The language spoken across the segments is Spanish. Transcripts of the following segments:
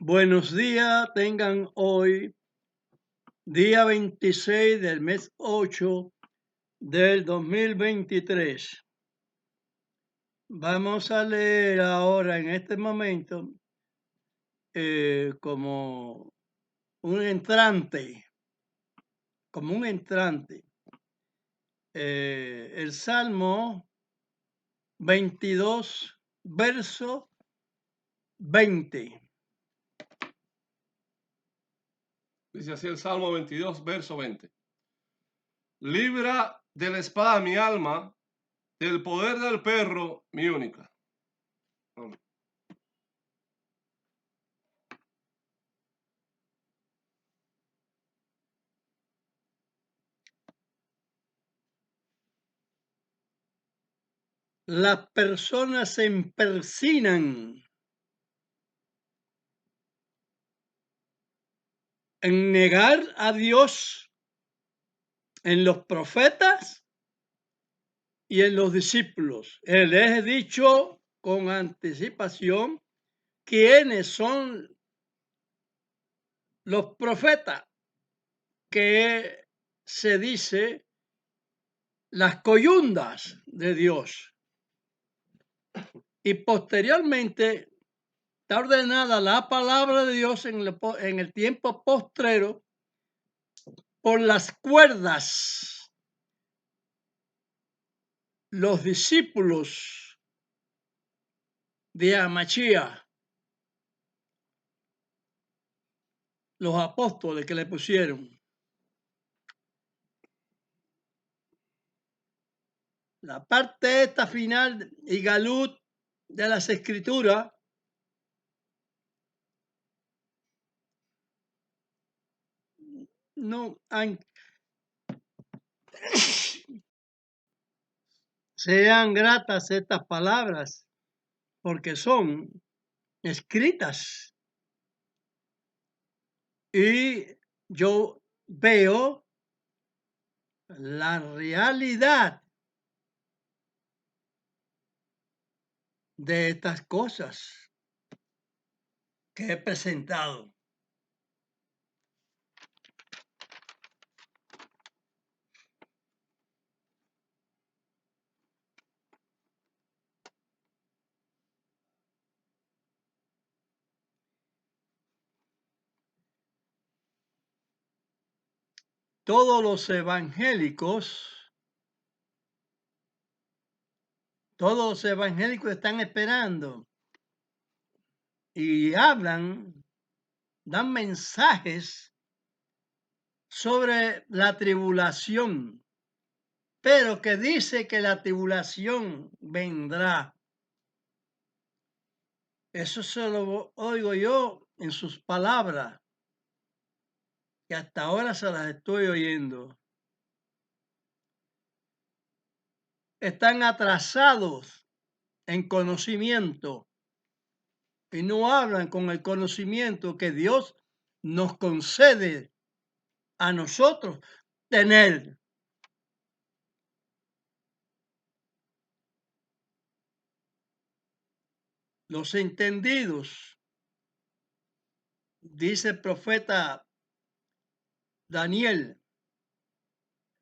Buenos días, tengan hoy, día 26 del mes 8 del 2023. Vamos a leer ahora en este momento como un entrante, el Salmo 22, verso 20. Dice así el Salmo 22, verso 20. Libra de la espada mi alma, del poder del perro mi única. Amén. Las personas se empersinan en negar a Dios en los profetas y en los discípulos. Les he dicho con anticipación quiénes son los profetas, que se dice las coyundas de Dios. Y posteriormente está ordenada la palabra de Dios en el tiempo postrero por las cuerdas. Los discípulos de Amachía, los apóstoles que le pusieron. La parte esta final y galut de las escrituras no han, sean gratas estas palabras porque son escritas y yo veo la realidad de estas cosas que he presentado. Todos los evangélicos están esperando y hablan, dan mensajes sobre la tribulación, pero que dice que la tribulación vendrá. Eso se lo oigo yo en sus palabras, que hasta ahora se las estoy oyendo. Están atrasados en conocimiento y no hablan con el conocimiento que Dios nos concede a nosotros tener. Los entendidos, dice el profeta Daniel,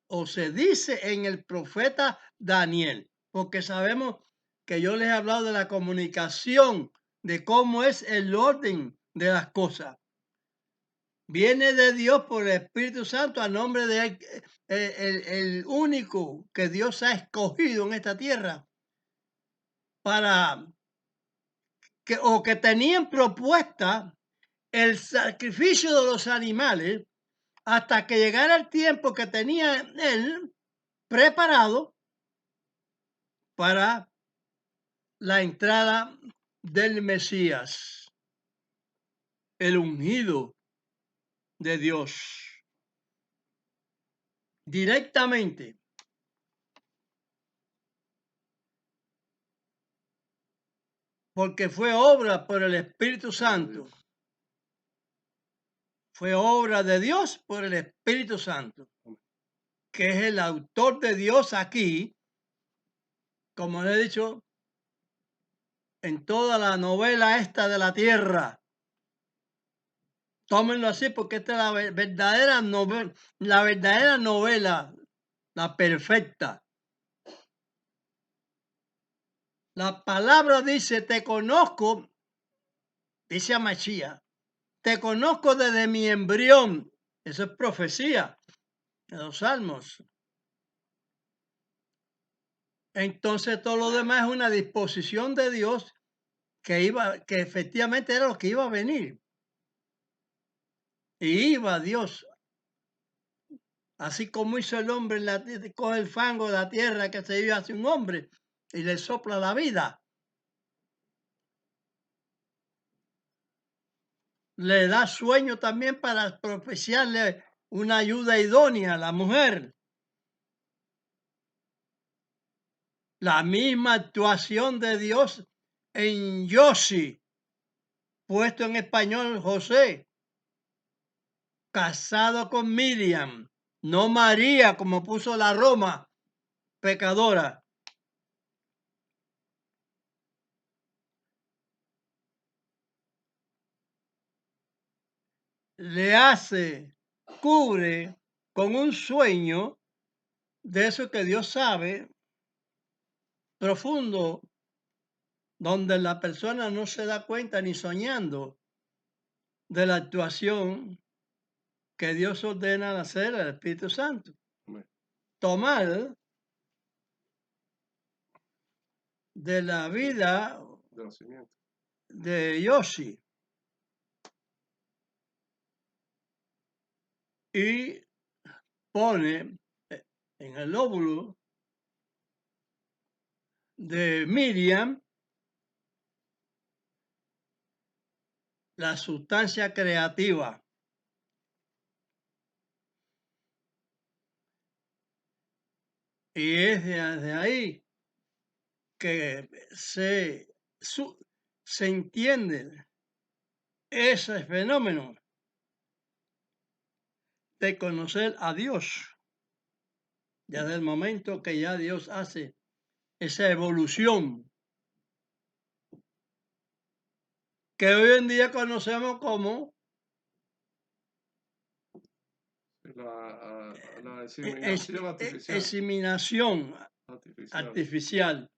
o se dice en el profeta Daniel, porque sabemos que yo les he hablado de la comunicación, de cómo es el orden de las cosas. Viene de Dios por el Espíritu Santo a nombre de el único que Dios ha escogido en esta tierra para que tenían propuesta el sacrificio de los animales hasta que llegara el tiempo que tenía él preparado para la entrada del Mesías, el ungido de Dios. Directamente. Porque fue obra por el Espíritu Santo. Fue obra de Dios por el Espíritu Santo, que es el autor de Dios aquí, como le he dicho, en toda la novela esta de la tierra. Tómenlo así porque esta es la verdadera novela, la perfecta. La palabra dice, te conozco, dice a Machía, te conozco desde mi embrión. Eso es profecía de los salmos. Entonces todo lo demás es una disposición de Dios que efectivamente era lo que iba a venir. Y iba Dios, así como hizo el hombre, coge el fango de la tierra que se vive hacia un hombre y le sopla la vida. Le da sueño también para propiciarle una ayuda idónea a la mujer. La misma actuación de Dios en Yoshi, puesto en español José, casado con Miriam, no María, como puso la Roma, pecadora. Le hace, cubre con un sueño de eso que Dios sabe, profundo, donde la persona no se da cuenta ni soñando de la actuación que Dios ordena al hacer al Espíritu Santo. Amén. Tomar de la vida De nacimiento. de Yoshi y pone en el óvulo de Miriam la sustancia creativa. Y es de ahí que se entiende ese fenómeno de conocer a Dios. Desde el momento que ya Dios hace esa evolución que hoy en día conocemos como la inseminación artificial. inseminación artificial.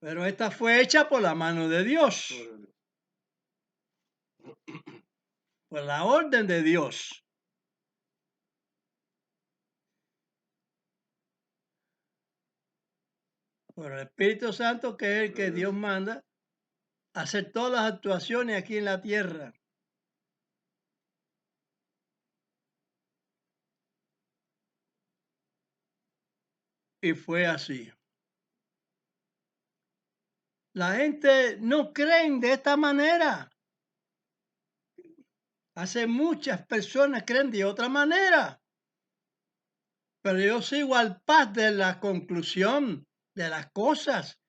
Pero esta fue hecha por la mano de Dios, por la orden de Dios. Por el Espíritu Santo, que es el que Dios manda a hacer todas las actuaciones aquí en la tierra. Y fue así. La gente no cree de esta manera. Hace muchas personas creen de otra manera. Pero yo sigo al paz de la conclusión de las cosas,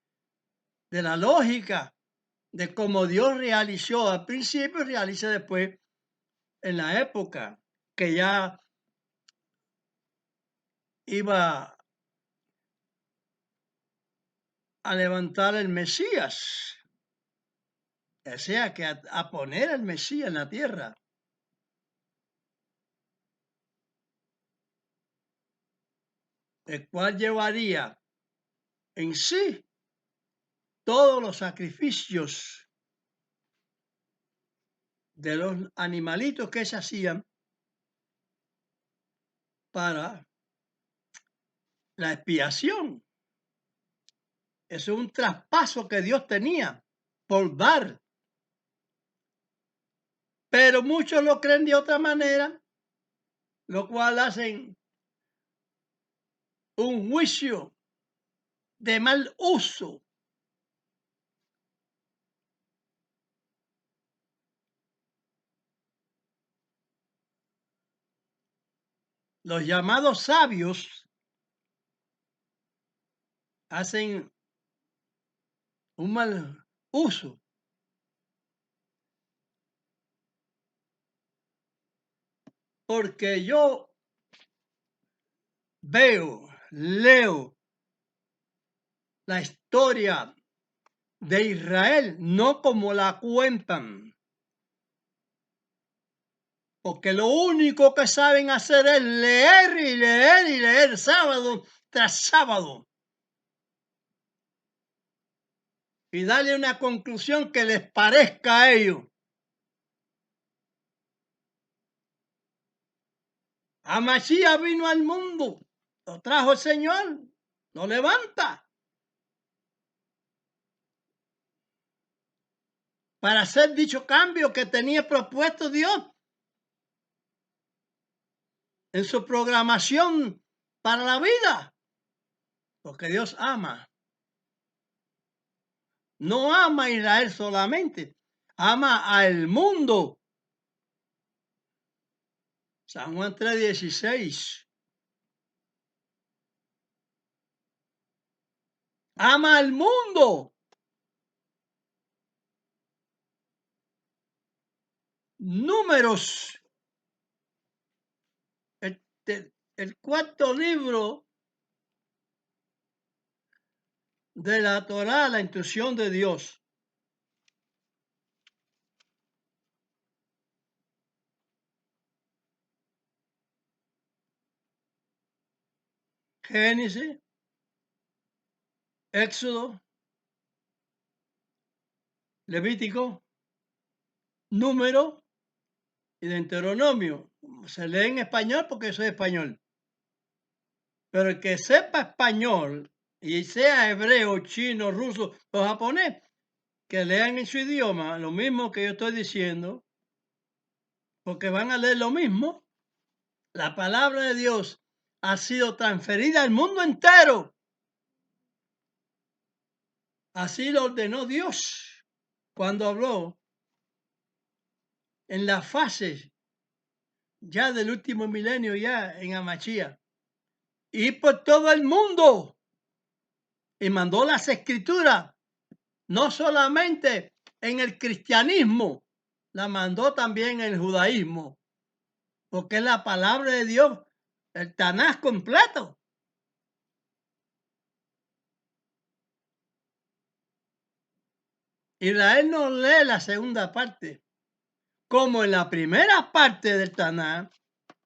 de la lógica, de cómo Dios realizó al principio y realiza después en la época que ya iba a levantar el Mesías. O sea, que a poner el Mesías en la tierra. El cual llevaría en sí todos los sacrificios de los animalitos que se hacían para la expiación. Eso es un traspaso que Dios tenía por dar. Pero muchos lo creen de otra manera, lo cual hacen un juicio de mal uso. Los llamados sabios hacen un mal uso. Porque yo leo la historia de Israel, no como la cuentan. porque lo único que saben hacer es leer y leer y leer sábado tras sábado y darle una conclusión que les parezca a ellos. Amasías vino al mundo, lo trajo el Señor, lo levanta para hacer dicho cambio que tenía propuesto Dios en su programación para la vida, porque Dios ama. No ama a Israel solamente, ama al mundo. San Juan 3:16. Ama al mundo. Números. El cuarto libro de la Torá, la instrucción de Dios. Génesis, Éxodo, Levítico, Número y Deuteronomio. Se lee en español porque soy español. Pero el que sepa español y sea hebreo, chino, ruso o japonés, que lean en su idioma lo mismo que yo estoy diciendo, porque van a leer lo mismo. La palabra de Dios ha sido transferida al mundo entero. Así lo ordenó Dios cuando habló en las fases ya del último milenio, ya en Amachía, y por todo el mundo, y mandó las escrituras, no solamente en el cristianismo, la mandó también en el judaísmo, porque es la palabra de Dios, el Tanás completo. Israel no lee la segunda parte. Como en la primera parte del Tanás,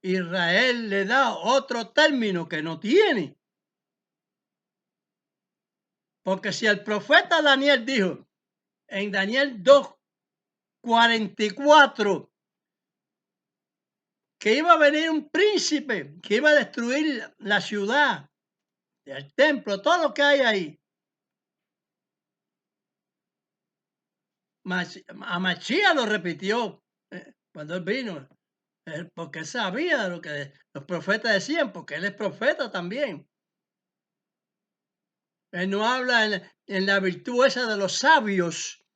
Israel le da otro término que no tiene. Porque si el profeta Daniel dijo en Daniel 2:44 que iba a venir un príncipe que iba a destruir la ciudad, el templo, todo lo que hay ahí. Amachía lo repitió cuando él vino, porque él sabía lo que los profetas decían, porque él es profeta también. Él no habla en la virtud esa de los sabios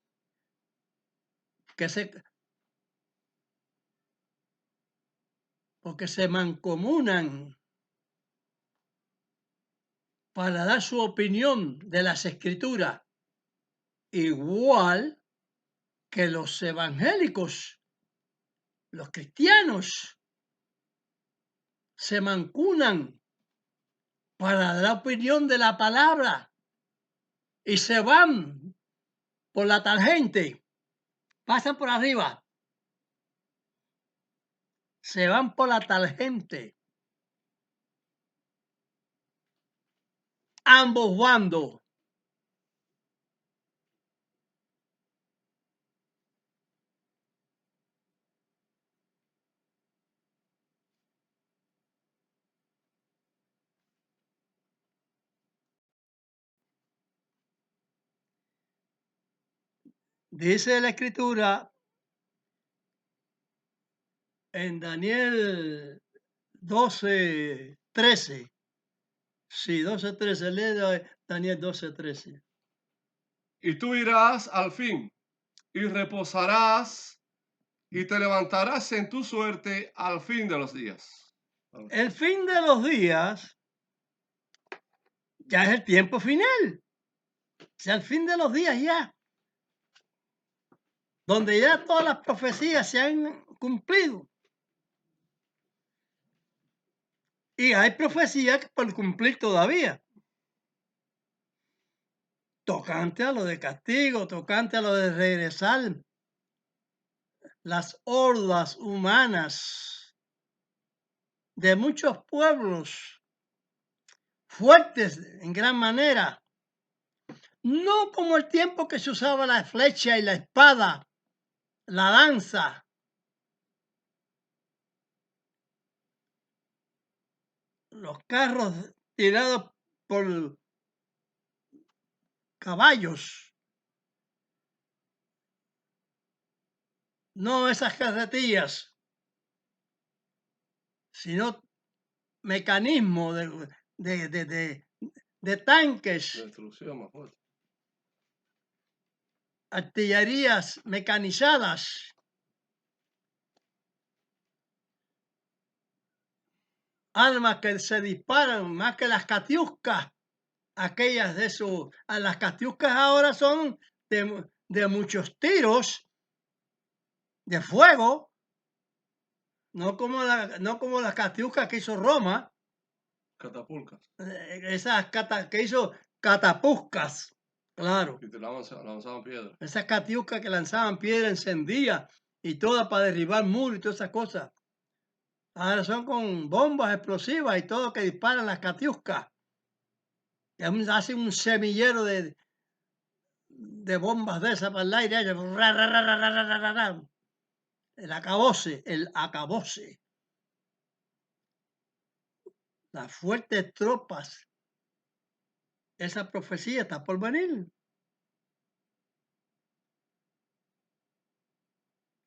porque se mancomunan para dar su opinión de las escrituras, igual que los evangélicos, los cristianos, se mancomunan para dar opinión de la palabra y se van por la tangente, pasan por arriba, se van por la tangente. Ambos bandos. Dice la escritura en Daniel 12:13. Sí, 12:13. Lee Daniel 12:13. Y tú irás al fin y reposarás y te levantarás en tu suerte al fin de los días. El fin de los días ya es el tiempo final. O sea, el fin de los días ya. Donde ya todas las profecías se han cumplido. Y hay profecías por cumplir todavía. Tocante a lo de castigo, tocante a lo de regresar las hordas humanas de muchos pueblos fuertes en gran manera, no como el tiempo que se usaba la flecha y la espada, la lanza, los carros tirados por caballos, no esas carretillas, sino mecanismos de tanques, Destrucción más fuerte. artillerías mecanizadas, armas que se disparan más que las catiuscas, aquellas de su... Las catiuscas ahora son de muchos tiros de fuego, no como las catiuscas que hizo Roma, Catapulcas. esas que hizo catapuscas, claro. Y te lanzaban piedras. Esas catiuscas que lanzaban piedra encendida y todas para derribar muros y todas esas cosas. Ahora son con bombas explosivas y todo que disparan las catiuscas. Hacen un semillero de bombas de esas para el aire. El acabose. Las fuertes tropas. Esa profecía está por venir.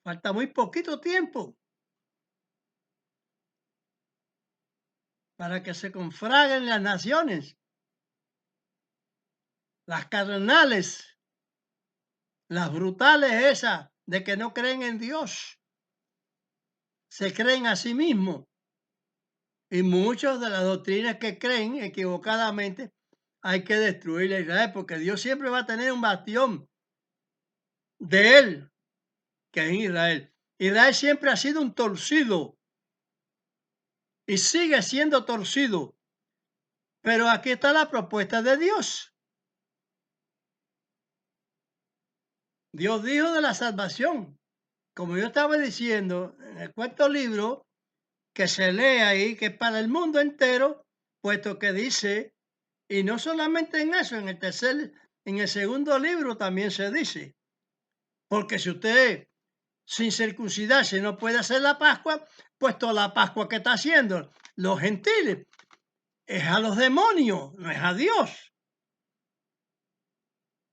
Falta muy poquito tiempo para que se confraguen las naciones, las carnales, las brutales esas de que no creen en Dios, se creen a sí mismos. Y muchos de las doctrinas que creen equivocadamente hay que destruir a Israel, porque Dios siempre va a tener un bastión de él, que es Israel. Israel siempre ha sido un torcido y sigue siendo torcido. Pero aquí está la propuesta de Dios. Dios dijo de la salvación. Como yo estaba diciendo en el cuarto libro, que se lee ahí, que es para el mundo entero, puesto que dice, y no solamente en eso, en el segundo libro también se dice, porque si usted sin circuncidarse no puede hacer la Pascua, pues toda la Pascua que está haciendo los gentiles es a los demonios, no es a Dios,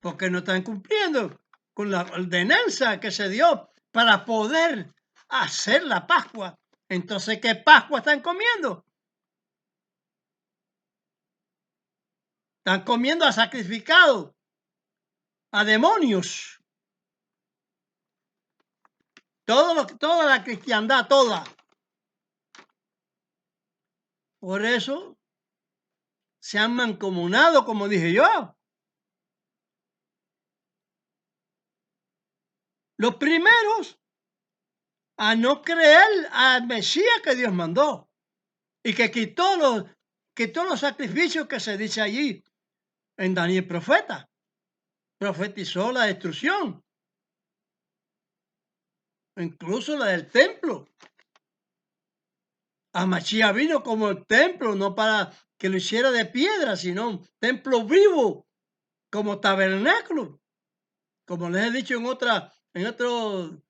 porque no están cumpliendo con la ordenanza que se dio para poder hacer la Pascua. Entonces, ¿qué Pascua están comiendo? Están comiendo a sacrificados, a demonios. Toda la cristiandad, toda. Por eso se han mancomunado, como dije yo. Los primeros a no creer al Mesías que Dios mandó y que quitó los sacrificios que se dice allí en Daniel profeta. Profetizó la destrucción, incluso la del templo. Amachía vino como el templo, no para que lo hiciera de piedra, sino un templo vivo, como tabernáculo. Como les he dicho en otros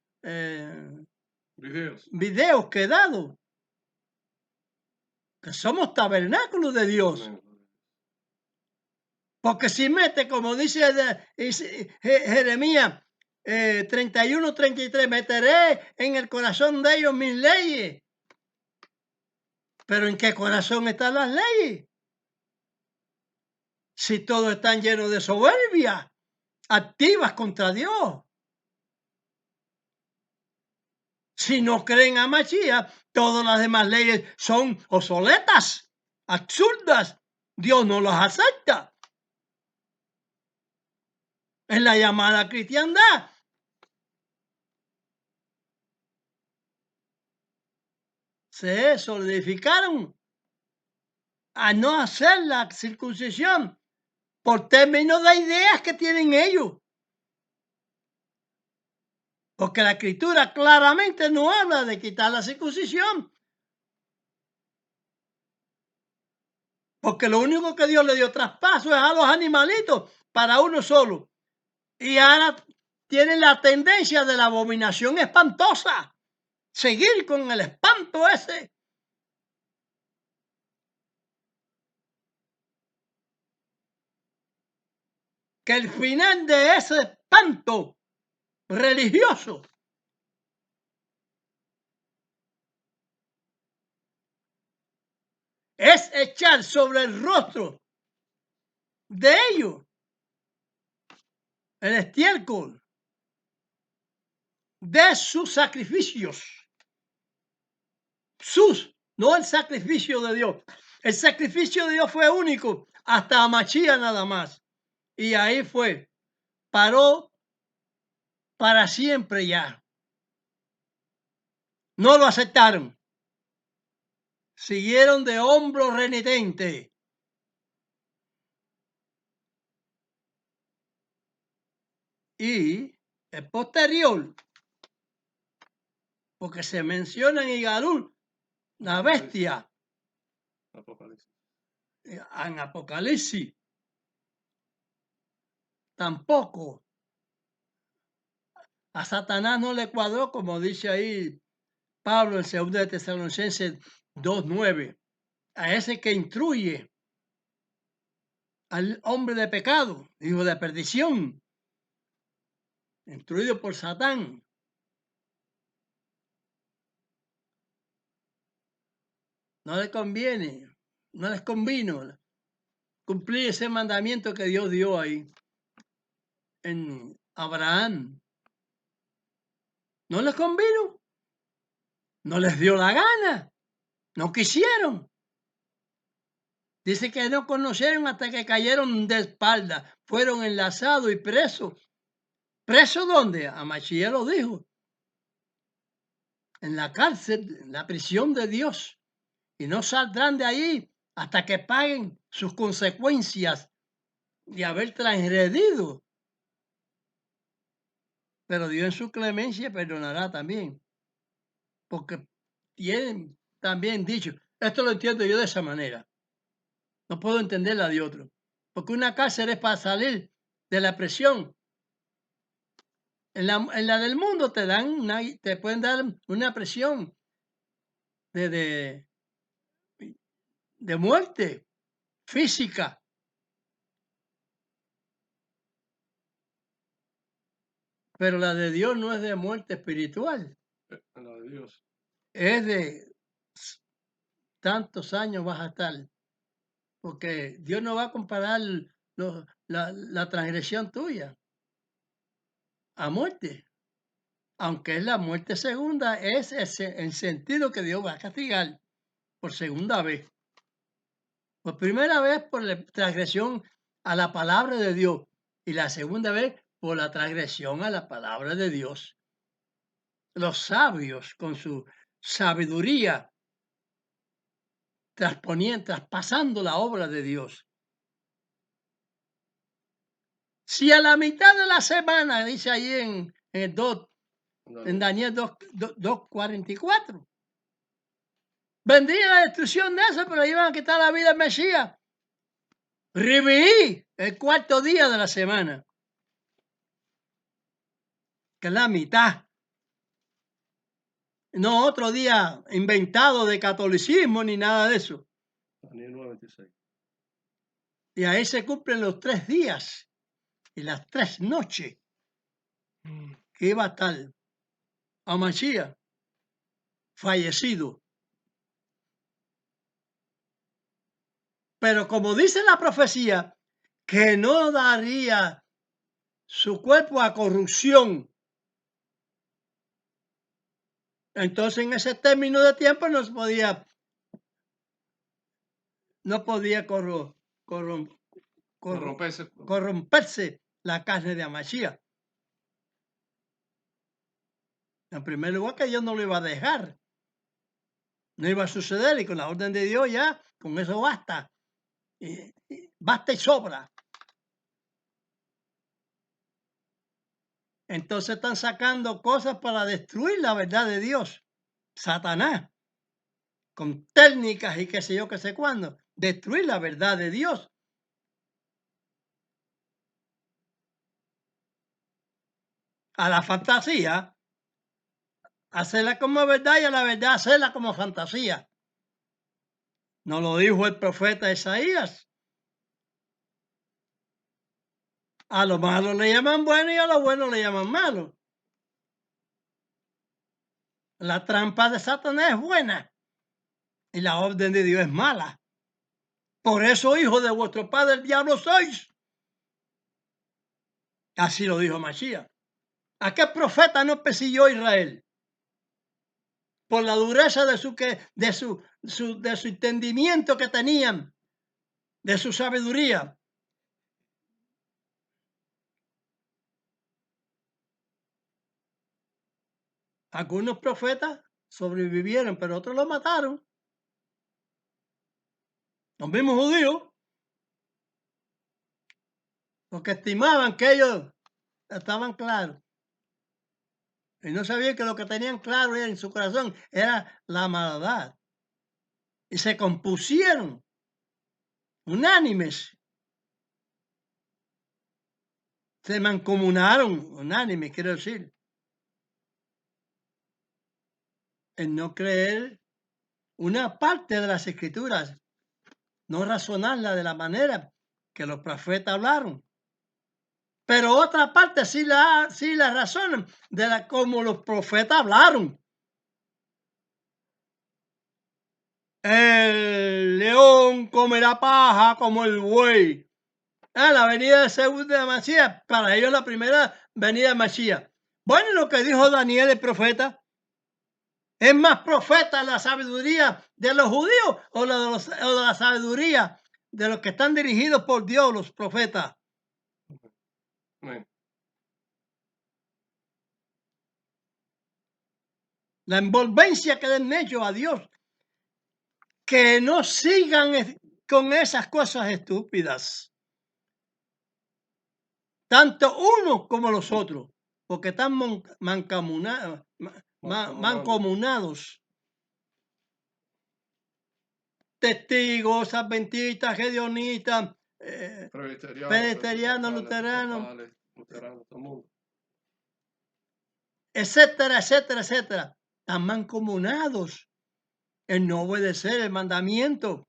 videos que he dado, que somos tabernáculos de Dios. Amén. Porque si mete, como dice Jeremías 31-33, meteré en el corazón de ellos mis leyes. Pero ¿en qué corazón están las leyes? Si todos están llenos de soberbia, activas contra Dios. Si no creen a Mashiach, todas las demás leyes son obsoletas, absurdas. Dios no las acepta. En la llamada cristiandad. Se solidificaron a no hacer la circuncisión por términos de ideas que tienen ellos. Porque la Escritura claramente no habla de quitar la circuncisión. Porque lo único que Dios le dio traspaso es a los animalitos para uno solo. Y ahora tienen la tendencia de la abominación espantosa. Seguir con el espanto ese. Que el final de ese espanto religioso es echar sobre el rostro de ellos el estiércol de sus sacrificios. No el sacrificio de Dios. El sacrificio de Dios fue único hasta Machía nada más. Y ahí fue. Paró para siempre ya. No lo aceptaron. Siguieron de hombro renitente. Y el posterior, porque se menciona en Igalul, la bestia, Apocalipsis. en Apocalipsis, tampoco. A Satanás no le cuadró, como dice ahí Pablo en 2 de Tesalonicenses 2:9, a ese que instruye al hombre de pecado, hijo de perdición, instruido por Satán. No le conviene, no les convino cumplir ese mandamiento que Dios dio ahí en Abraham. No les convino, no les dio la gana, no quisieron. Dice que no conocieron hasta que cayeron de espalda, fueron enlazados y presos. ¿Presos dónde? A Machía lo dijo. En la cárcel, en la prisión de Dios. Y no saldrán de ahí hasta que paguen sus consecuencias de haber transgredido. Pero Dios en su clemencia perdonará también. Porque tienen también dicho, esto lo entiendo yo de esa manera. No puedo entenderla de otro. Porque una cárcel es para salir de la presión. En la del mundo te pueden dar una presión de muerte física. Pero la de Dios no es de muerte espiritual. La de Dios. Es de tantos años vas a estar. Porque Dios no va a comparar la transgresión tuya a muerte. Aunque es la muerte segunda, es el sentido que Dios va a castigar por segunda vez. Por primera vez por la transgresión a la palabra de Dios y la segunda vez por la transgresión a la palabra de Dios. Los sabios con su sabiduría traspasando la obra de Dios. Si a la mitad de la semana, dice ahí en Daniel 2:44, vendría la destrucción de eso, pero iban a quitar la vida al Mesías. Rivií, el cuarto día de la semana, que es la mitad. No otro día inventado de catolicismo ni nada de eso. Daniel 9:26. Y ahí se cumplen los 3 días y las 3 noches que iba a estar Amachía fallecido. Pero como dice la profecía, que no daría su cuerpo a corrupción. Entonces en ese término de tiempo no podía corromperse la carne de Amachía. En primer lugar que Dios no lo iba a dejar. No iba a suceder y con la orden de Dios ya, con eso basta. Basta y sobra. Entonces están sacando cosas para destruir la verdad de Dios. Satanás, con técnicas y qué sé yo, qué sé cuándo. Destruir la verdad de Dios. A la fantasía, hacerla como verdad y a la verdad hacerla como fantasía. ¿No lo dijo el profeta Isaías? A lo malo le llaman bueno y a lo bueno le llaman malo. La trampa de Satanás es buena y la orden de Dios es mala. Por eso, hijos de vuestro padre el diablo sois. Así lo dijo Mashiach. ¿A qué profeta no persiguió Israel? Por la dureza de su entendimiento que tenían, de su sabiduría. Algunos profetas sobrevivieron, pero otros los mataron. Los mismos judíos, porque estimaban que ellos estaban claros. Y no sabían que lo que tenían claro en su corazón era la maldad. Y se compusieron unánimes. Se mancomunaron, unánimes, quiero decir, en no creer una parte de las escrituras, no razonarla de la manera que los profetas hablaron. Pero otra parte sí la razonan de la como los profetas hablaron. El león comerá paja como el buey. La venida de segunda de Masías, para ellos la primera venida de Masías. Bueno, lo que dijo Daniel el profeta, ¿es más profeta la sabiduría de los judíos o la sabiduría de los que están dirigidos por Dios, los profetas? Amén. La envolvencia que den ellos a Dios. Que no sigan con esas cosas estúpidas. Tanto unos como los otros, porque están mancomunados. Testigos, adventistas, gedeonistas, presbiterianos, luteranos, Luteranos, todo el mundo. etcétera, etcétera, etcétera. Están mancomunados en no obedecer el mandamiento.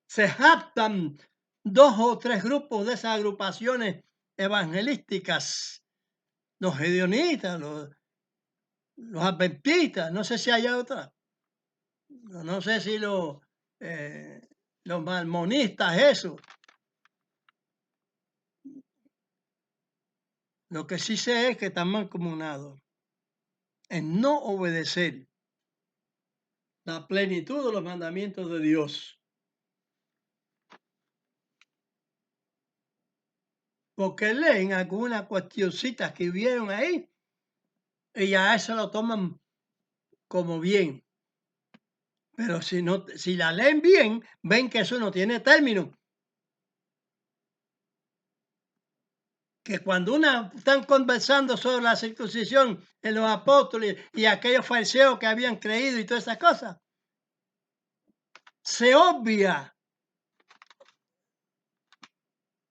Se jactan 2 o 3 grupos de esas agrupaciones evangelísticas, los gedeonistas, los adventistas, no sé si hay otra, no sé si los mormonistas, eso. Lo que sí sé es que están mancomunados en no obedecer la plenitud de los mandamientos de Dios. Porque leen algunas cuestioncitas que vieron ahí y ya eso lo toman como bien. Pero si la leen bien, ven que eso no tiene término. Que cuando están conversando sobre la circuncisión en los apóstoles y aquellos fariseos que habían creído y todas esas cosas, se obvia.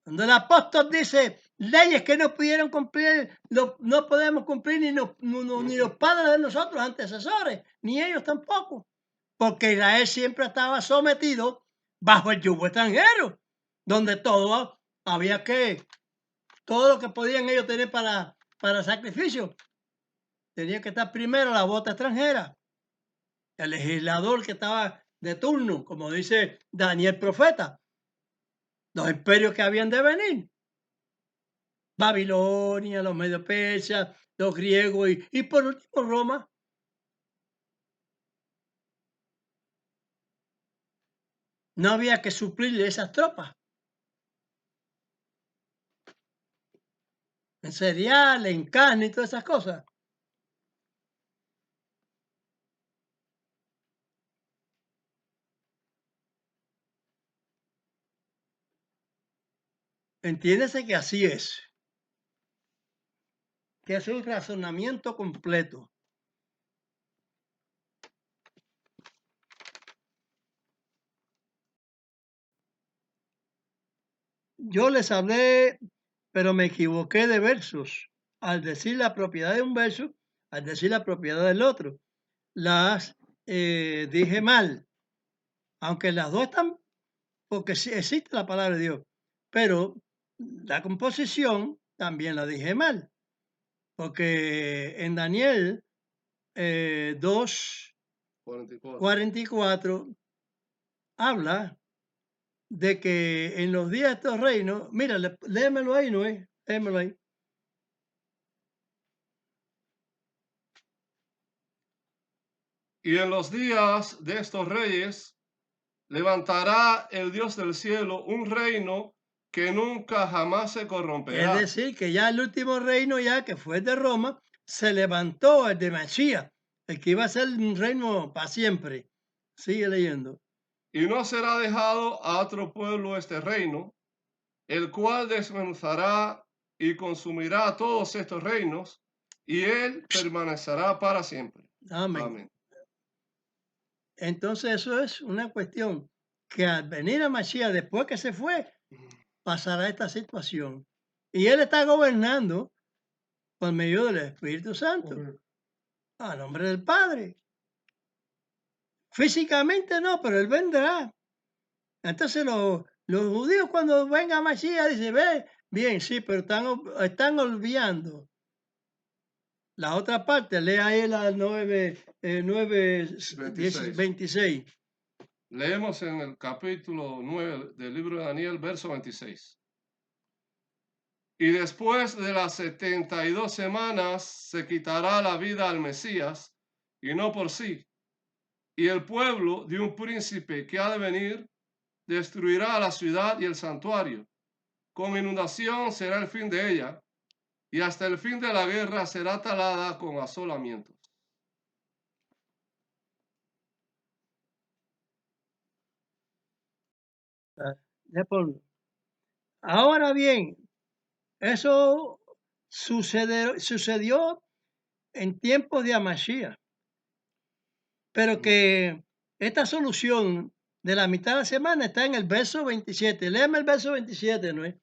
Cuando el apóstol dice leyes que no pudieron cumplir, no podemos cumplir ni los padres de nosotros, antecesores, ni ellos tampoco. Porque Israel siempre estaba sometido bajo el yugo extranjero, donde todo había que, todo lo que podían ellos tener para sacrificio, tenía que estar primero la bota extranjera, el legislador que estaba de turno, como dice Daniel profeta, los imperios que habían de venir. Babilonia, los medio persas, los griegos y por último Roma. No había que suplirle esas tropas. En cereal, en carne y todas esas cosas. Entiéndese que así es. que es un razonamiento completo. Yo les hablé, pero me equivoqué de versos. Al decir la propiedad de un verso, al decir la propiedad del otro, las dije mal, aunque las dos están, porque sí existe la palabra de Dios, pero la composición también la dije mal, porque en Daniel 2, 44. 44 habla de que en los días de estos reinos, mira, léemelo ahí, ¿no es? Léemelo ahí. Y en los días de estos reyes levantará el Dios del cielo un reino que nunca jamás se Es corromperá. decir, que ya el último reino, ya que fue el de Roma, se levantó el de Mesías, el que iba a ser un reino para siempre. Sigue leyendo. Y no será dejado a otro pueblo este reino, el cual desmenuzará y consumirá todos estos reinos, y él permanecerá para siempre. Amén. Amén. Entonces eso es una cuestión que al venir a Mashiach, después que se fue, pasará esta situación. Y él está gobernando por medio del Espíritu Santo, a nombre del Padre. Físicamente no, pero él vendrá. Entonces los judíos cuando venga Mashiach dicen, ve, bien, sí, pero están olvidando la otra parte. Lea ahí la 26. Leemos en el capítulo 9 del libro de Daniel, verso 26. Y después de las 72 semanas se quitará la vida al Mesías, y no por sí. Y el pueblo de un príncipe que ha de venir destruirá la ciudad y el santuario. Con inundación será el fin de ella, y hasta el fin de la guerra será talada con asolamientos. Ahora bien, eso sucedió en tiempos de Amashiach, pero que esta solución de la mitad de la semana está en el verso 27. Léeme el verso 27, ¿no es?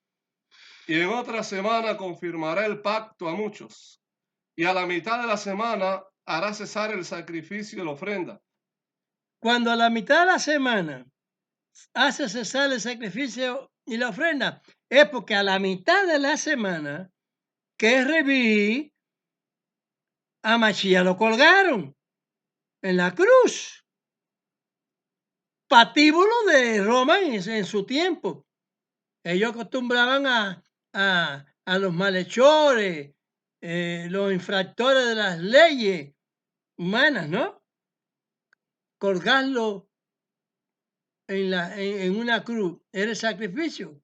Y en otra semana confirmará el pacto a muchos, y a la mitad de la semana hará cesar el sacrificio y la ofrenda. Cuando a la mitad de la semana hace cesar el sacrificio y la ofrenda, es porque a la mitad de la semana, que es Reví, a Mashiach lo colgaron en la cruz. Patíbulo de Roma en su tiempo. Ellos acostumbraban a los malhechores, los infractores de las leyes humanas, ¿no? Colgarlo en una cruz. Era el sacrificio.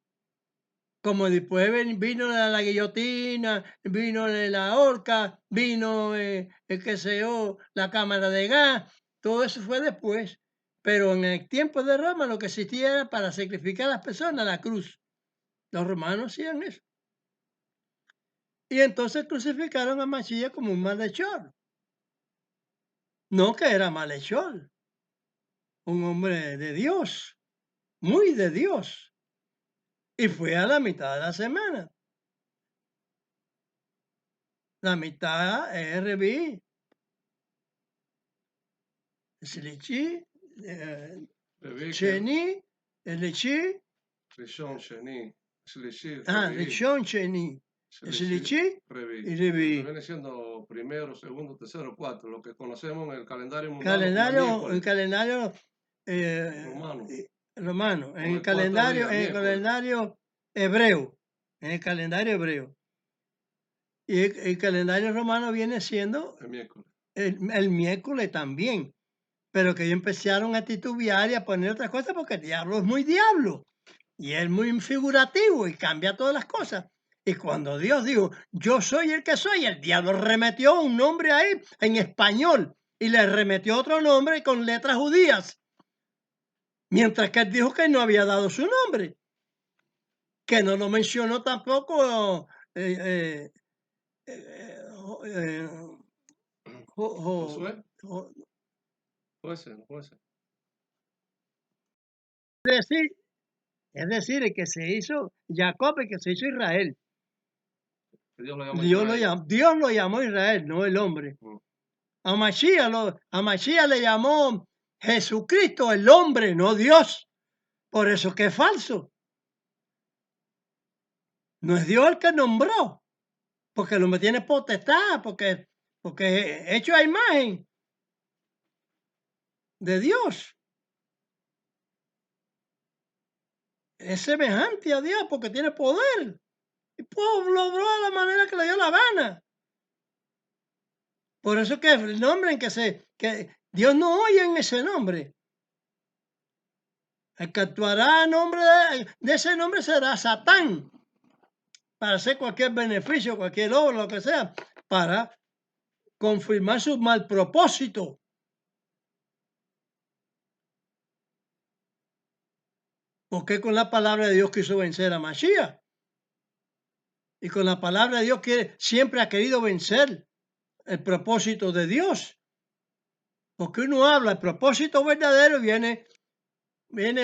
Como después vino la guillotina, vino la horca, vino, qué sé yo, la cámara de gas, todo eso fue después. Pero en el tiempo de Roma lo que existía era para sacrificar a las personas la cruz. Los romanos hacían eso. Y entonces crucificaron a Mashiach como un malhechor. No que era malhechor, un hombre de Dios, muy de Dios. Y fue a la mitad de la semana. La mitad es Reví, Slichí, Sheni, Elichí, Rishon, Sheni, Shlishi, Rishon, Sheni, Slichí y Reví. Viene siendo primero, segundo, tercero, cuarto, lo que conocemos en el calendario mundano como Calendario, el el calendario romano. romano, Con en el el cuarto día, calendario, miércoles. hebreo, en el calendario hebreo. Y el calendario romano viene siendo El miércoles. el miércoles también, pero que ellos empezaron a titubear y a poner otras cosas porque el diablo es muy diablo y es muy figurativo y cambia todas las cosas. Y cuando Dios dijo, yo soy el que soy, el diablo remetió un nombre ahí en español y le remetió otro nombre con letras judías, mientras que él dijo que no había dado su nombre, que no lo mencionó tampoco Josué, Jo- puede ser, no puede ser. decir, es decir, el que se hizo Jacob, el que se hizo Israel. Que Dios lo llama Israel. Dios lo llamó Israel, no el hombre. Mm. A Mashiach le llamó Jesucristo el hombre, no Dios. Por eso que es falso. No es Dios el que nombró, porque el hombre tiene potestad, porque es hecho a imagen de Dios. Es semejante a Dios porque tiene poder. Y pues lo obró de la manera que le dio la gana. Por eso que el nombre en que Dios no oye en ese nombre. El que actuará a nombre de ese nombre será Satán, para hacer cualquier beneficio, cualquier obra, lo que sea, para confirmar su mal propósito. Porque con la palabra de Dios quiso vencer a Mashiach. Y con la palabra de Dios siempre ha querido vencer el propósito de Dios. Porque uno habla, el propósito verdadero viene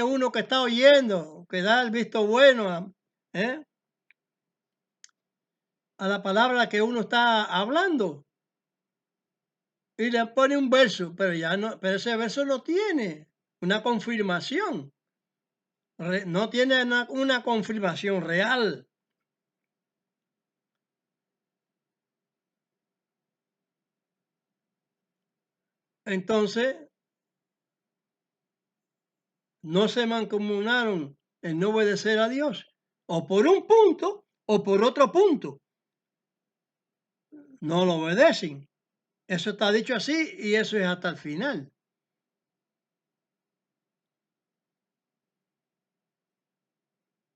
uno que está oyendo, que da el visto bueno ¿eh? a la palabra que uno está hablando. Y le pone un verso, pero ya no, pero ese verso no tiene una confirmación. No tiene una confirmación real. Entonces, no se mancomunaron en no obedecer a Dios, o por un punto o por otro punto. No lo obedecen. Eso está dicho así y eso es hasta el final.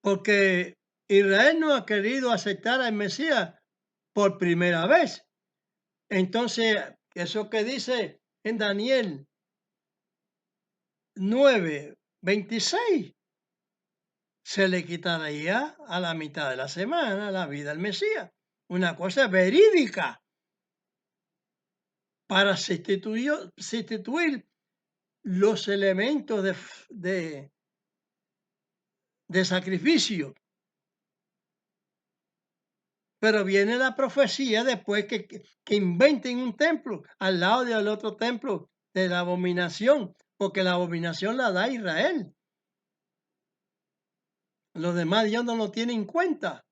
Porque Israel no ha querido aceptar al Mesías por primera vez. Entonces, eso que dice en Daniel 9:26, se le quitaría a la mitad de la semana la vida al Mesías. Una cosa verídica para sustituir los elementos de sacrificio. Pero viene la profecía después que inventen un templo al lado del otro templo de la abominación, porque la abominación la da Israel. Los demás Dios no lo tiene en cuenta,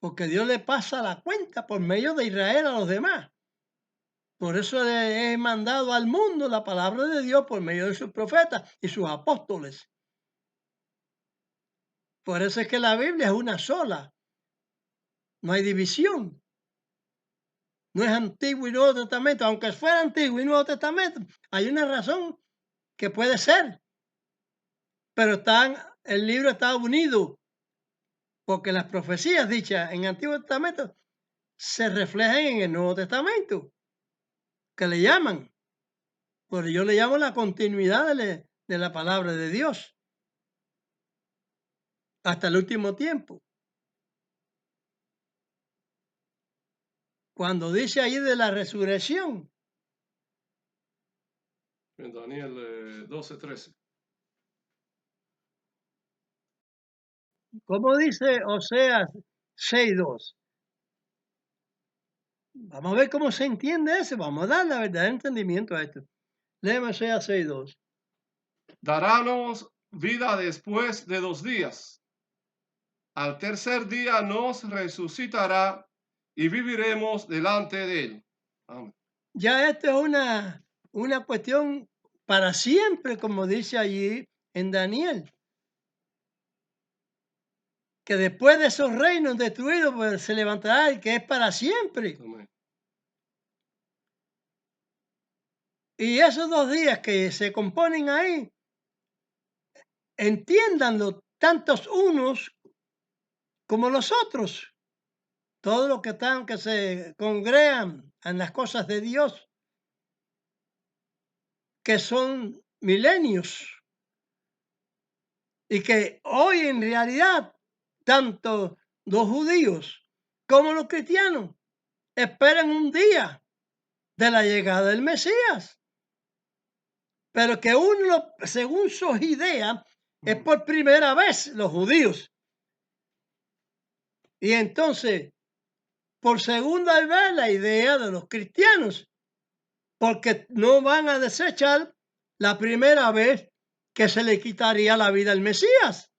porque Dios le pasa la cuenta por medio de Israel a los demás. Por eso le he mandado al mundo la palabra de Dios por medio de sus profetas y sus apóstoles. Por eso es que la Biblia es una sola, no hay división. No es Antiguo y Nuevo Testamento, aunque fuera Antiguo y Nuevo Testamento, hay una razón que puede ser, pero el libro está unido, porque las profecías dichas en Antiguo Testamento se reflejan en el Nuevo Testamento, que le llaman, pero yo le llamo la continuidad de la palabra de Dios hasta el último tiempo. Cuando dice ahí de la resurrección, En Daniel 12:13. como dice Oseas 6:2. Vamos a ver cómo se entiende eso, vamos a dar la verdadero entendimiento a esto. Léeme Oseas 6:2. Darános vida después de 2 días. Al tercer día nos resucitará y viviremos delante de él. Amén. Ya esto es una cuestión para siempre, como dice allí en Daniel. Que después de esos reinos destruidos, pues se levantará el que es para siempre. Amén. Y esos 2 días que se componen ahí, entiéndanlo tantos unos como los otros. Todos los que se congregan en las cosas de Dios, que son milenios. Y que hoy en realidad, tanto los judíos como los cristianos esperan un día de la llegada del Mesías. Pero que uno, según sus ideas, es por primera vez los judíos. Y entonces, por segunda vez, la idea de los cristianos, porque no van a desechar la primera vez que se le quitaría la vida al Mesías,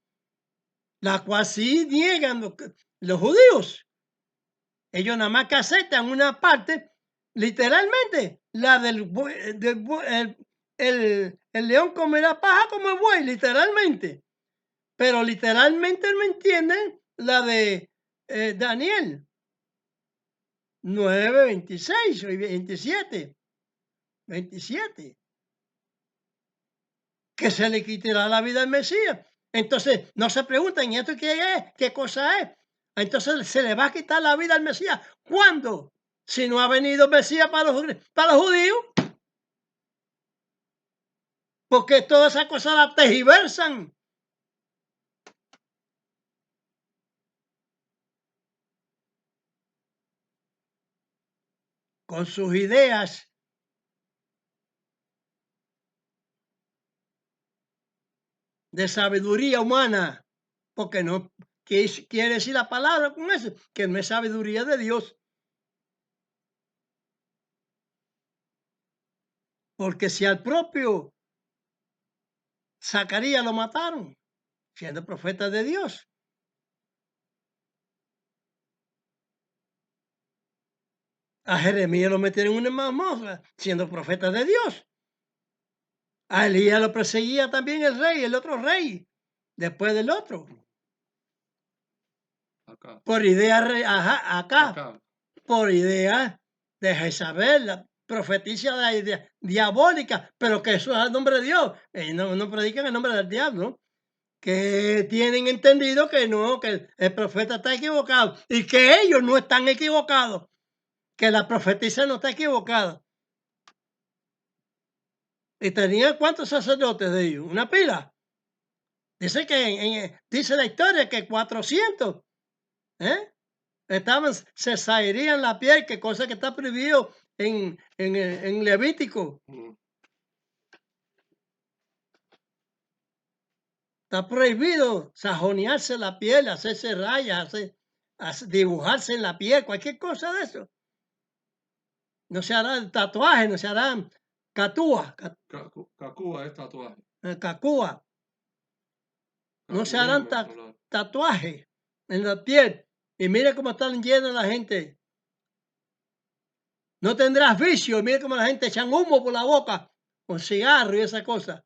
la cual sí niegan los judíos. Ellos nada más que aceptan una parte, literalmente, la el león comerá paja como el buey, literalmente. Pero literalmente no entienden la de Daniel 9, 26 y 27. 27. Que se le quitará la vida al Mesías. Entonces, no se preguntan, ¿y esto qué es? ¿Qué cosa es? Entonces, se le va a quitar la vida al Mesías. ¿Cuándo? Si no ha venido Mesías para los judíos. Porque toda esa cosa la tergiversan. Con sus ideas de sabiduría humana. Porque no quiere decir la palabra con eso, que no es sabiduría de Dios. Porque si al propio Zacarías lo mataron, siendo profeta de Dios. A Jeremías lo metieron en una mazmorra, siendo profeta de Dios. A Elías lo perseguía también el rey, el otro rey, después del otro. Acá. Por idea, acá, por idea de Jezabel, la profeticia de la idea diabólica, pero que eso es el nombre de Dios. No predican el nombre del diablo, que tienen entendido que no, que el profeta está equivocado y que ellos no están equivocados, que la profetisa no está equivocada. ¿Y tenían cuántos sacerdotes de ellos? Una pila. Dice que dice la historia que 400 se sairían la piel, que cosa que está prohibido en Levítico. Está prohibido sajonearse la piel, hacerse rayas, dibujarse en la piel, cualquier cosa de eso. No se hará tatuaje, no se harán cacúa, Cacúa es tatuaje. cacúa. No se harán Déjame tatuajes en la piel. Y mire cómo están llenos la gente. No tendrás vicio. Y mire cómo la gente echan humo por la boca con cigarro y esa cosa.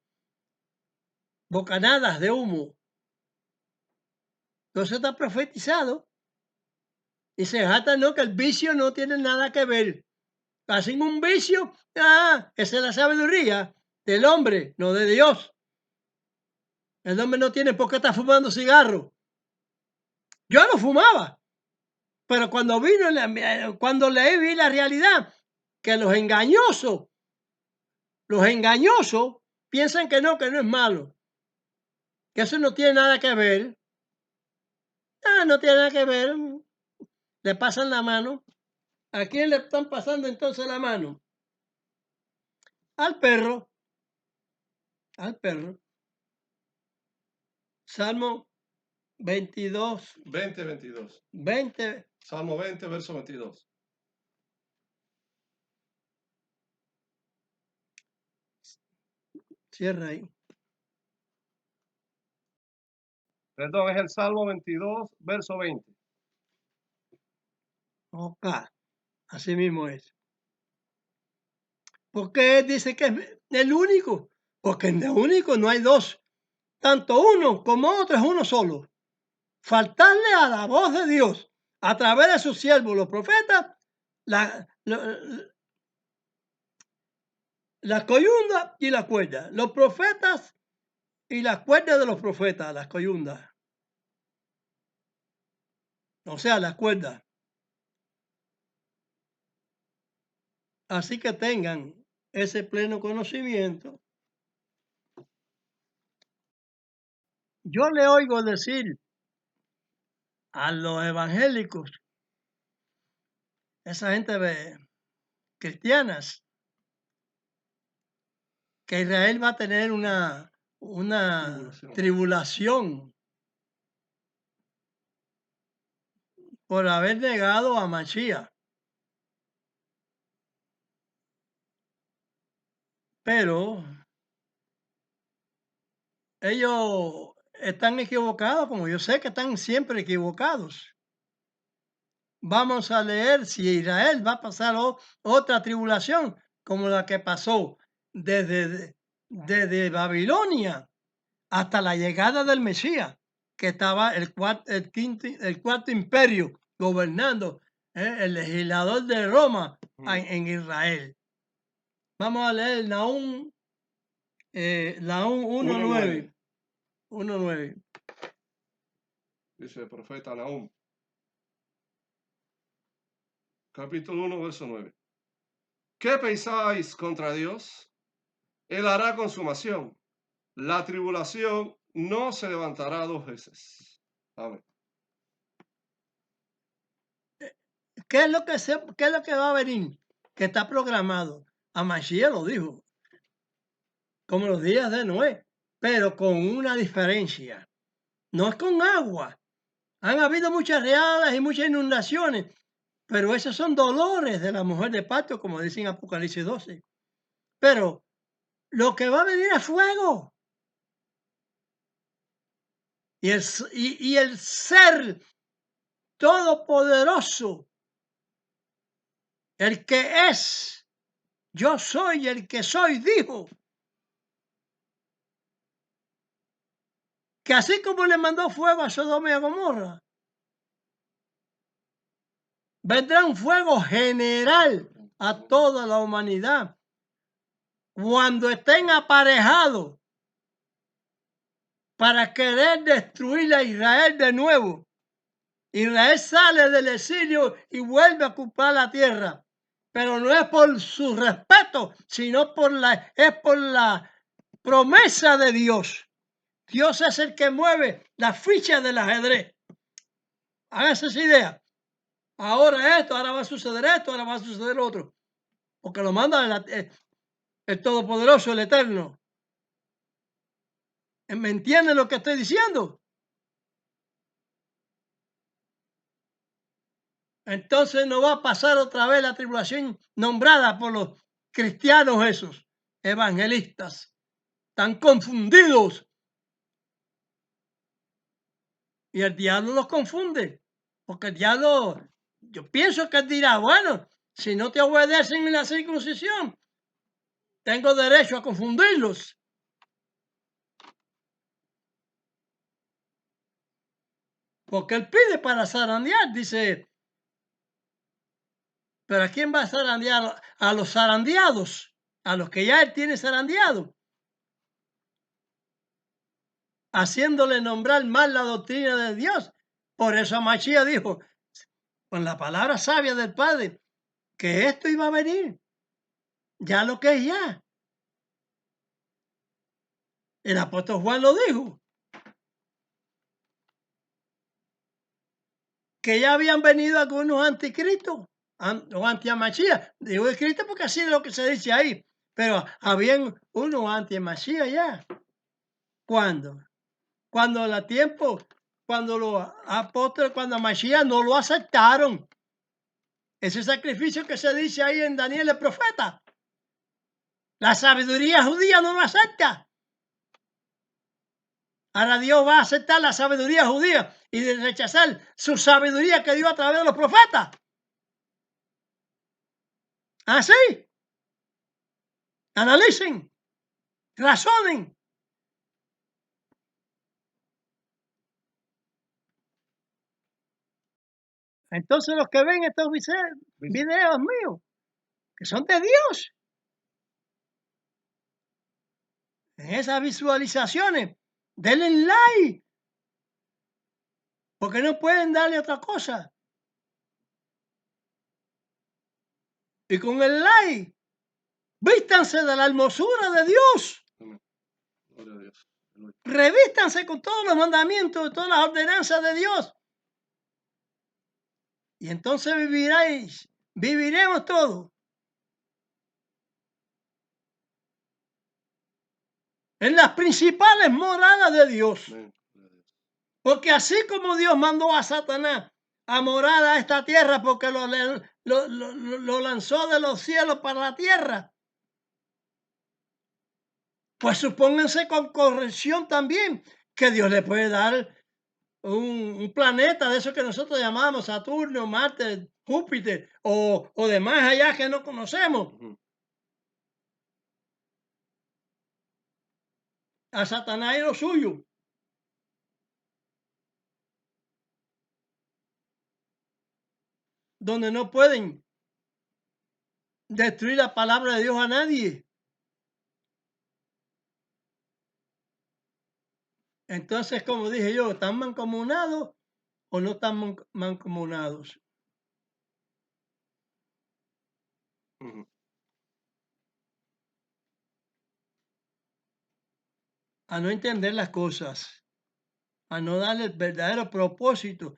Bocanadas de humo. Entonces está profetizado. Y se jata, no, que el vicio no tiene nada que ver. Hacen un vicio. Esa es la sabiduría del hombre, no de Dios. El hombre no tiene por qué estar fumando cigarro. Yo no fumaba. Pero cuando cuando leí, vi la realidad, que los engañosos piensan que no es malo, que eso no tiene nada que ver. No tiene nada que ver. Le pasan la mano. ¿A quién le están pasando entonces la mano? Al perro. Al perro. Salmo 22. 20. 20. Salmo 20, verso 22. Cierra ahí. Perdón, es el Salmo 22, verso 20. Ok. Así mismo es. ¿Por qué dice que es el único? Porque en el único no hay dos. Tanto uno como otro es uno solo. Faltarle a la voz de Dios a través de sus siervos, los profetas, la coyunda y la cuerda. Los profetas y las cuerdas de los profetas, las coyundas. O sea, las cuerdas. Así que tengan ese pleno conocimiento. Yo le oigo decir a los evangélicos esa gente cristianas, que Israel va a tener una tribulación por haber negado a Mashiach. Pero ellos están equivocados, como yo sé que están siempre equivocados. Vamos a leer si Israel va a pasar otra tribulación como la que pasó desde Babilonia hasta la llegada del Mesías, que estaba el cuarto imperio gobernando, el legislador de Roma en Israel. Vamos a leer Nahum 1:9. 1:9. Dice el profeta Nahum, capítulo 1, verso 9. ¿Qué pensáis contra Dios? Él hará consumación. La tribulación no se levantará 2 veces. Amén. ¿Qué es lo que va a venir? Que está programado. A Mashiach lo dijo, como los días de Noé, pero con una diferencia. No es con agua. Han habido muchas riadas y muchas inundaciones, pero esos son dolores de la mujer de pacto, como dice en Apocalipsis 12. Pero lo que va a venir es fuego. Y el ser todopoderoso, el que es, yo soy el que soy, dijo que así como le mandó fuego a Sodoma y a Gomorra, vendrá un fuego general a toda la humanidad cuando estén aparejados para querer destruir a Israel de nuevo. Israel sale del exilio y vuelve a ocupar la tierra, pero no es por su respeto, sino es por la promesa de Dios. Dios es el que mueve la ficha del ajedrez. Háganse esa idea. Ahora esto, ahora va a suceder esto, ahora va a suceder otro. Porque lo manda el Todopoderoso, el Eterno. ¿Me entienden lo que estoy diciendo? Entonces no va a pasar otra vez la tribulación nombrada por los cristianos esos, evangelistas, tan confundidos. Y el diablo los confunde, porque el diablo, yo pienso que él dirá, bueno, si no te obedecen en la circuncisión, tengo derecho a confundirlos. Porque él pide para zarandear, dice, pero ¿a quién va a zarandear? A los zarandeados, a los que ya él tiene zarandeado, haciéndole nombrar mal la doctrina de Dios. Por eso Mashiach dijo, con la palabra sabia del Padre, que esto iba a venir, ya lo que es ya. El apóstol Juan lo dijo, que ya habían venido algunos anticristos o anti-Mashiach. Digo de Cristo porque así es lo que se dice ahí, pero habían unos anti-Mashiach ya. ¿Cuándo? Cuando la tiempo, cuando los apóstoles, cuando a Mashiach no lo aceptaron. Ese sacrificio que se dice ahí en Daniel el profeta. La sabiduría judía no lo acepta. Ahora Dios va a aceptar la sabiduría judía y de rechazar su sabiduría que dio a través de los profetas. Así. Analicen. Razonen. Entonces los que ven estos videos míos, que son de Dios, en esas visualizaciones, denle like, porque no pueden darle otra cosa. Y con el like, vístanse de la hermosura de Dios. Gloria a Dios. Revístanse con todos los mandamientos, todas las ordenanzas de Dios. Y entonces viviréis viviremos todos en las principales moradas de Dios. Amén. Porque así como Dios mandó a Satanás a morar a esta tierra porque lo lanzó de los cielos para la tierra, pues supónganse con corrección también que Dios le puede dar un planeta de esos que nosotros llamamos Saturno, Marte, Júpiter o demás allá que no conocemos. Ujú. A Satanás y lo suyo. Donde no pueden destruir la palabra de Dios a nadie. Entonces, como dije yo, ¿están mancomunados o no están mancomunados? Ujú. A no entender las cosas, a no darle el verdadero propósito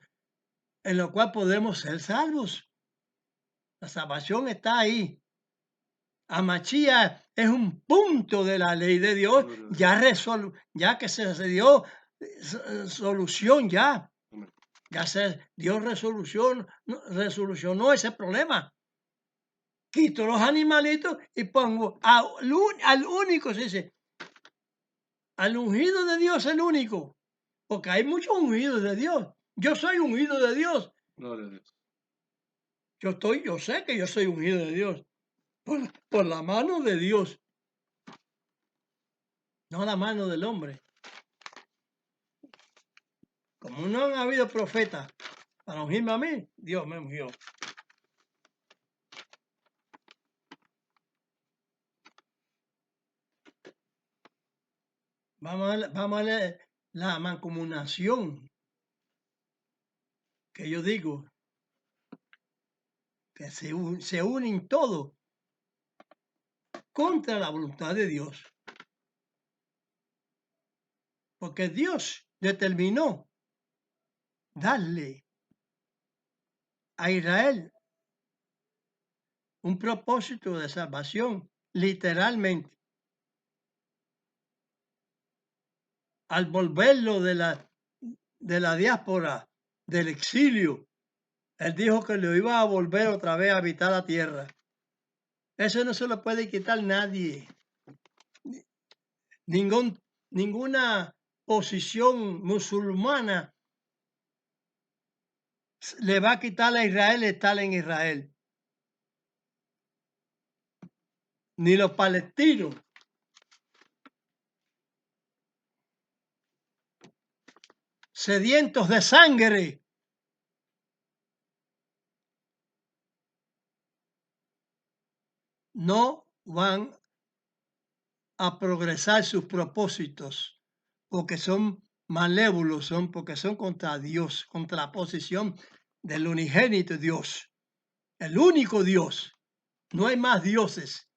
en lo cual podemos ser salvos. La salvación está ahí. Amachía es un punto de la ley de Dios, Gloria a Dios. ya que se dio solución ya. Amén. Ya se dio resolucionó ese problema. Quito los animalitos y pongo al único, se dice, al ungido de Dios, el único. Porque hay muchos ungidos de Dios. Yo soy ungido de Dios. Gloria a Dios. Yo sé que yo soy ungido de Dios. Por la mano de Dios. No la mano del hombre. Como no han habido profetas para ungirme a mí, Dios me ungió. Vamos a leer la mancomunación que yo digo, que se unen todos contra la voluntad de Dios. Porque Dios determinó darle a Israel un propósito de salvación, literalmente. Al volverlo de la diáspora, del exilio, él dijo que lo iba a volver otra vez a habitar la tierra. Eso no se lo puede quitar nadie. Ninguna posición musulmana le va a quitar a Israel estar en Israel. Ni los palestinos. Sedientos de sangre. No van a progresar sus propósitos porque son malévolos, porque son contra Dios, contra la posición del unigénito Dios, el único Dios. No hay más dioses.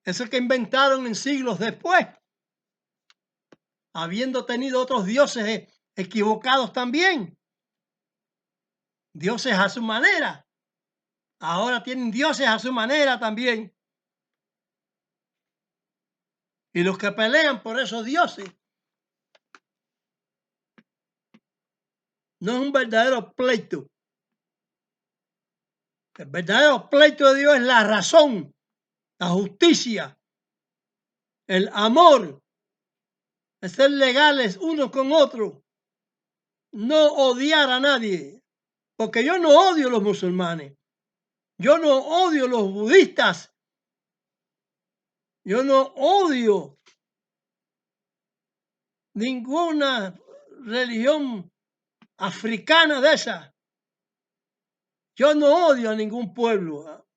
Eso que inventaron en siglos después, habiendo tenido otros dioses equivocados también. Dioses a su manera. Ahora tienen dioses a su manera también. Y los que pelean por esos dioses no es un verdadero pleito. El verdadero pleito de Dios es la razón, la justicia, el amor, el ser legales unos con otros, no odiar a nadie, porque yo no odio a los musulmanes, yo no odio a los budistas, yo no odio ninguna religión africana de esa. Yo no odio a ningún pueblo.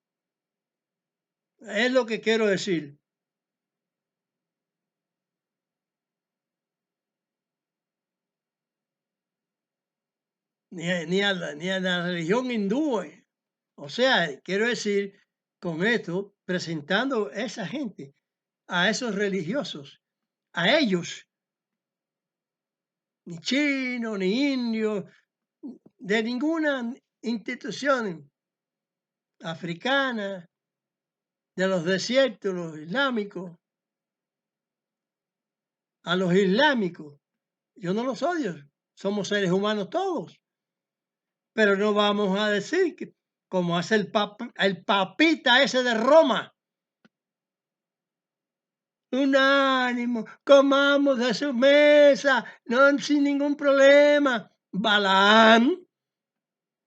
Es lo que quiero decir. Ni a la religión hindú. O sea, quiero decir con esto, presentando a esa gente, a esos religiosos, a ellos, ni chino, ni indio, de ninguna institución africanas, de los desiertos, los islámicos, a los islámicos. Yo no los odio, somos seres humanos todos. Pero no vamos a decir que, como hace el papita ese de Roma, unánimo, comamos de su mesa, no sin ningún problema. Balaam,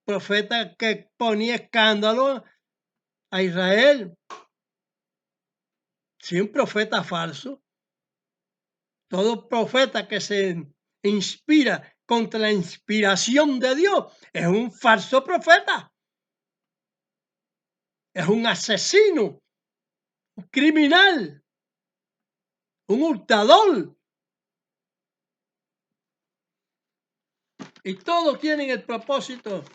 profeta que ponía escándalo a Israel, sí, un profeta falso. Todo profeta que se inspira contra la inspiración de Dios es un falso profeta, es un asesino, un criminal, un hurtador. Y todos tienen el propósito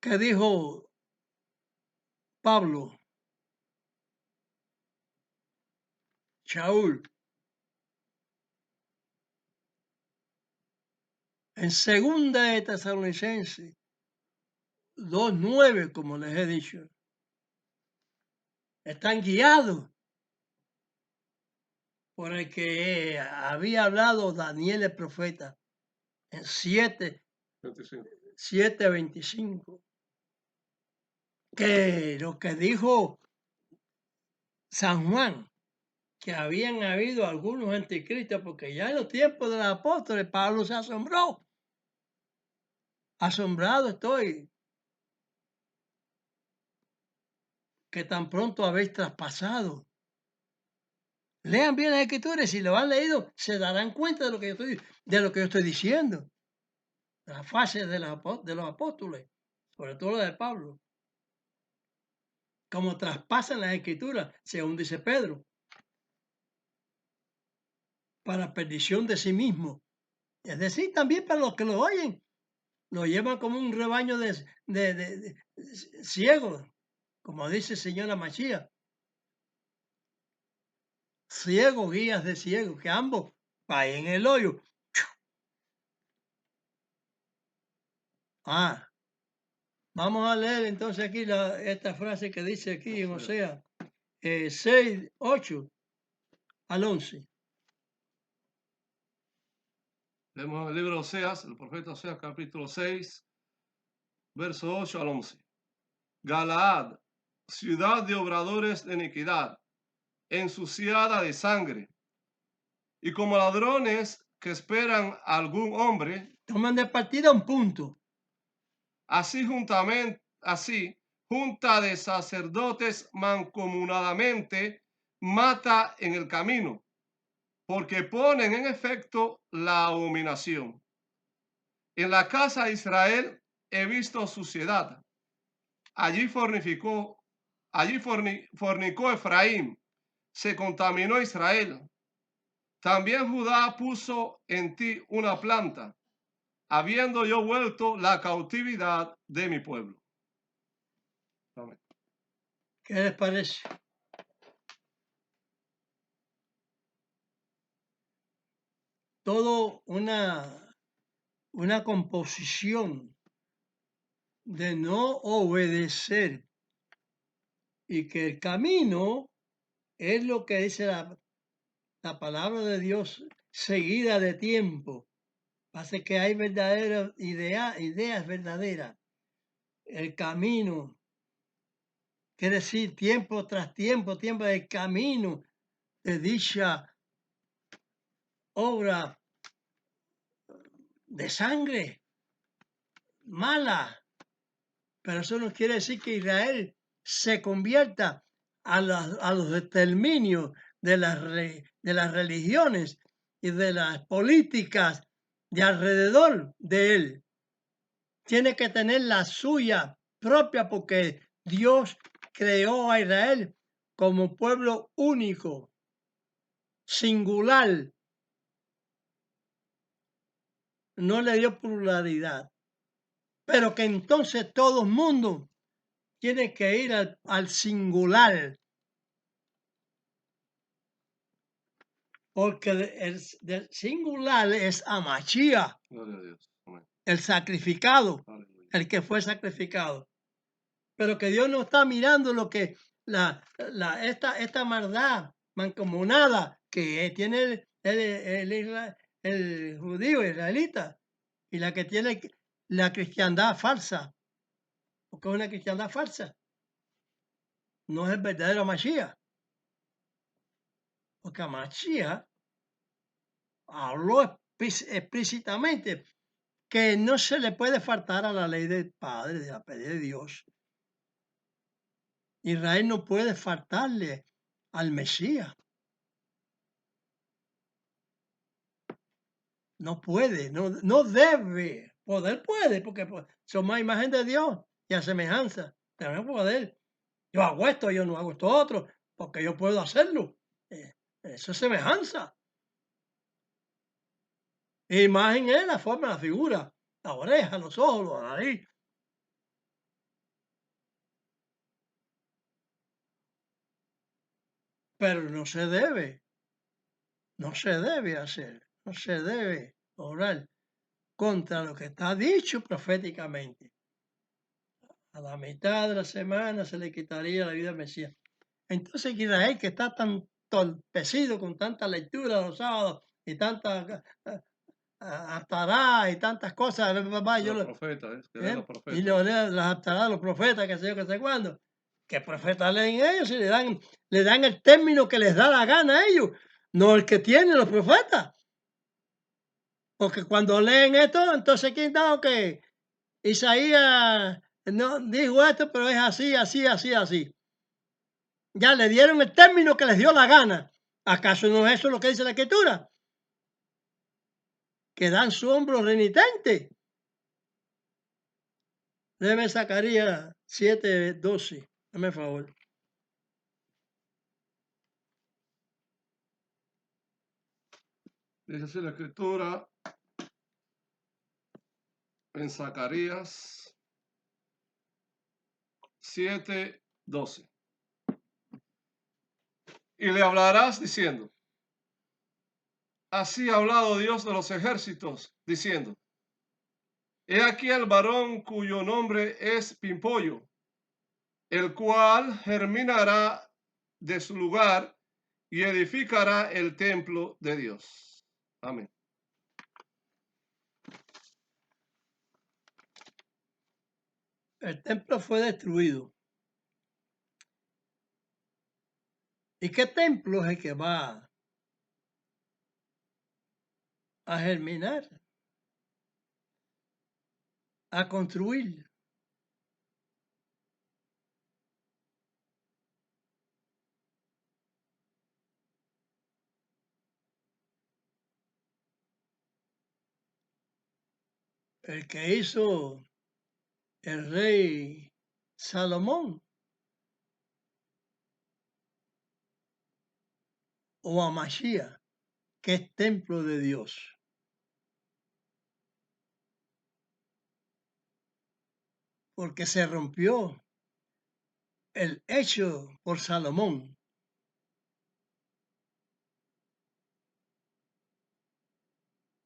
que dijo Pablo, Shaul, en segunda de Tesalonicenses 2:9, como les he dicho. Están guiados por el que había hablado Daniel el profeta en 7:25. Que lo que dijo San Juan, que habían habido algunos anticristos, porque ya en los tiempos de los apóstoles Pablo se asombró. Asombrado estoy que tan pronto habéis traspasado. Lean bien las escrituras, si lo han leído, se darán cuenta de lo que yo estoy diciendo. La fase de los apóstoles, sobre todo la de Pablo. Como traspasan las escrituras, según dice Pedro, para perdición de sí mismo. Es decir, también para los que lo oyen. Lo llevan como un rebaño de ciegos, como dice señora Machía. Ciegos, guías de ciegos, que ambos caen en el hoyo. Ah, vamos a leer entonces aquí esta frase que dice aquí en Osea 6:8 al 11. Leemos el libro de Oseas, el profeta Oseas, capítulo 6, verso 8 al 11. Galaad, ciudad de obradores de iniquidad, ensuciada de sangre, y como ladrones que esperan a algún hombre, Toman de partida un punto. así, junta de sacerdotes mancomunadamente mata en el camino, porque ponen en efecto la abominación. En la casa de Israel he visto suciedad. Allí fornicó Efraín, se contaminó Israel. También Judá puso en ti una planta, habiendo yo vuelto la cautividad de mi pueblo. Amén. ¿Qué les parece? Todo una composición de no obedecer y que el camino es lo que dice la palabra de Dios seguida de tiempo. Hace que hay verdaderas ideas verdaderas. El camino, quiere decir tiempo tras tiempo, tiempo del camino de dicha obra de sangre mala. Pero eso no quiere decir que Israel se convierta a los exterminios de las religiones y de las políticas de alrededor de él. Tiene que tener la suya propia porque Dios creó a Israel como pueblo único, singular. No le dio pluralidad. Pero que entonces todo el mundo tiene que ir al singular. Porque el singular es Amachía, Gloria a Dios. Amén. el sacrificado. Aleluya. el que fue sacrificado. Pero que Dios no está mirando lo que esta maldad mancomunada que tiene el judío israelita y la que tiene la cristiandad falsa, porque es una cristiandad falsa, no es el verdadero Mashiach, porque a Mashiach habló explícitamente que no se le puede faltar a la ley del Padre, de la ley de Dios. Israel no puede faltarle al Mesías. No puede, no debe. Poder puede, porque somos imagen de Dios y a semejanza. Tenemos poder. Yo hago esto, yo no hago esto otro, porque yo puedo hacerlo. Eso es semejanza. Imagen es la forma, la figura, la oreja, los ojos, la nariz. Pero no se debe hacer, no se debe orar contra lo que está dicho proféticamente. A la mitad de la semana se le quitaría la vida al Mesías. Entonces Israel, que está tan torpecido con tanta lectura los sábados y tanta aptará y tantas cosas, Los profetas, que leen los y profetas. las aptará los profetas, que sé yo, que sé cuándo. ¿Qué profetas leen ellos? Y le dan el término que les da la gana a ellos, no el que tienen los profetas. Porque cuando leen esto, entonces ¿quién da? Que Isaías no dijo esto, pero es así, así, así, así. Ya le dieron el término que les dio la gana. ¿Acaso no es eso lo que dice la Escritura? Que dan su hombro renitente. Deme Zacarías 7:12. Dame favor. Dice así la escritura en Zacarías 7:12. Y le hablarás diciendo, así ha hablado Dios de los ejércitos, diciendo, he aquí el varón cuyo nombre es Pimpollo, el cual germinará de su lugar y edificará el templo de Dios. Amén. El templo fue destruido. ¿Y qué templo es el que va a germinar, a construir? El que hizo el rey Salomón, o a Mashiach, que es templo de Dios. Porque se rompió el hecho por Salomón.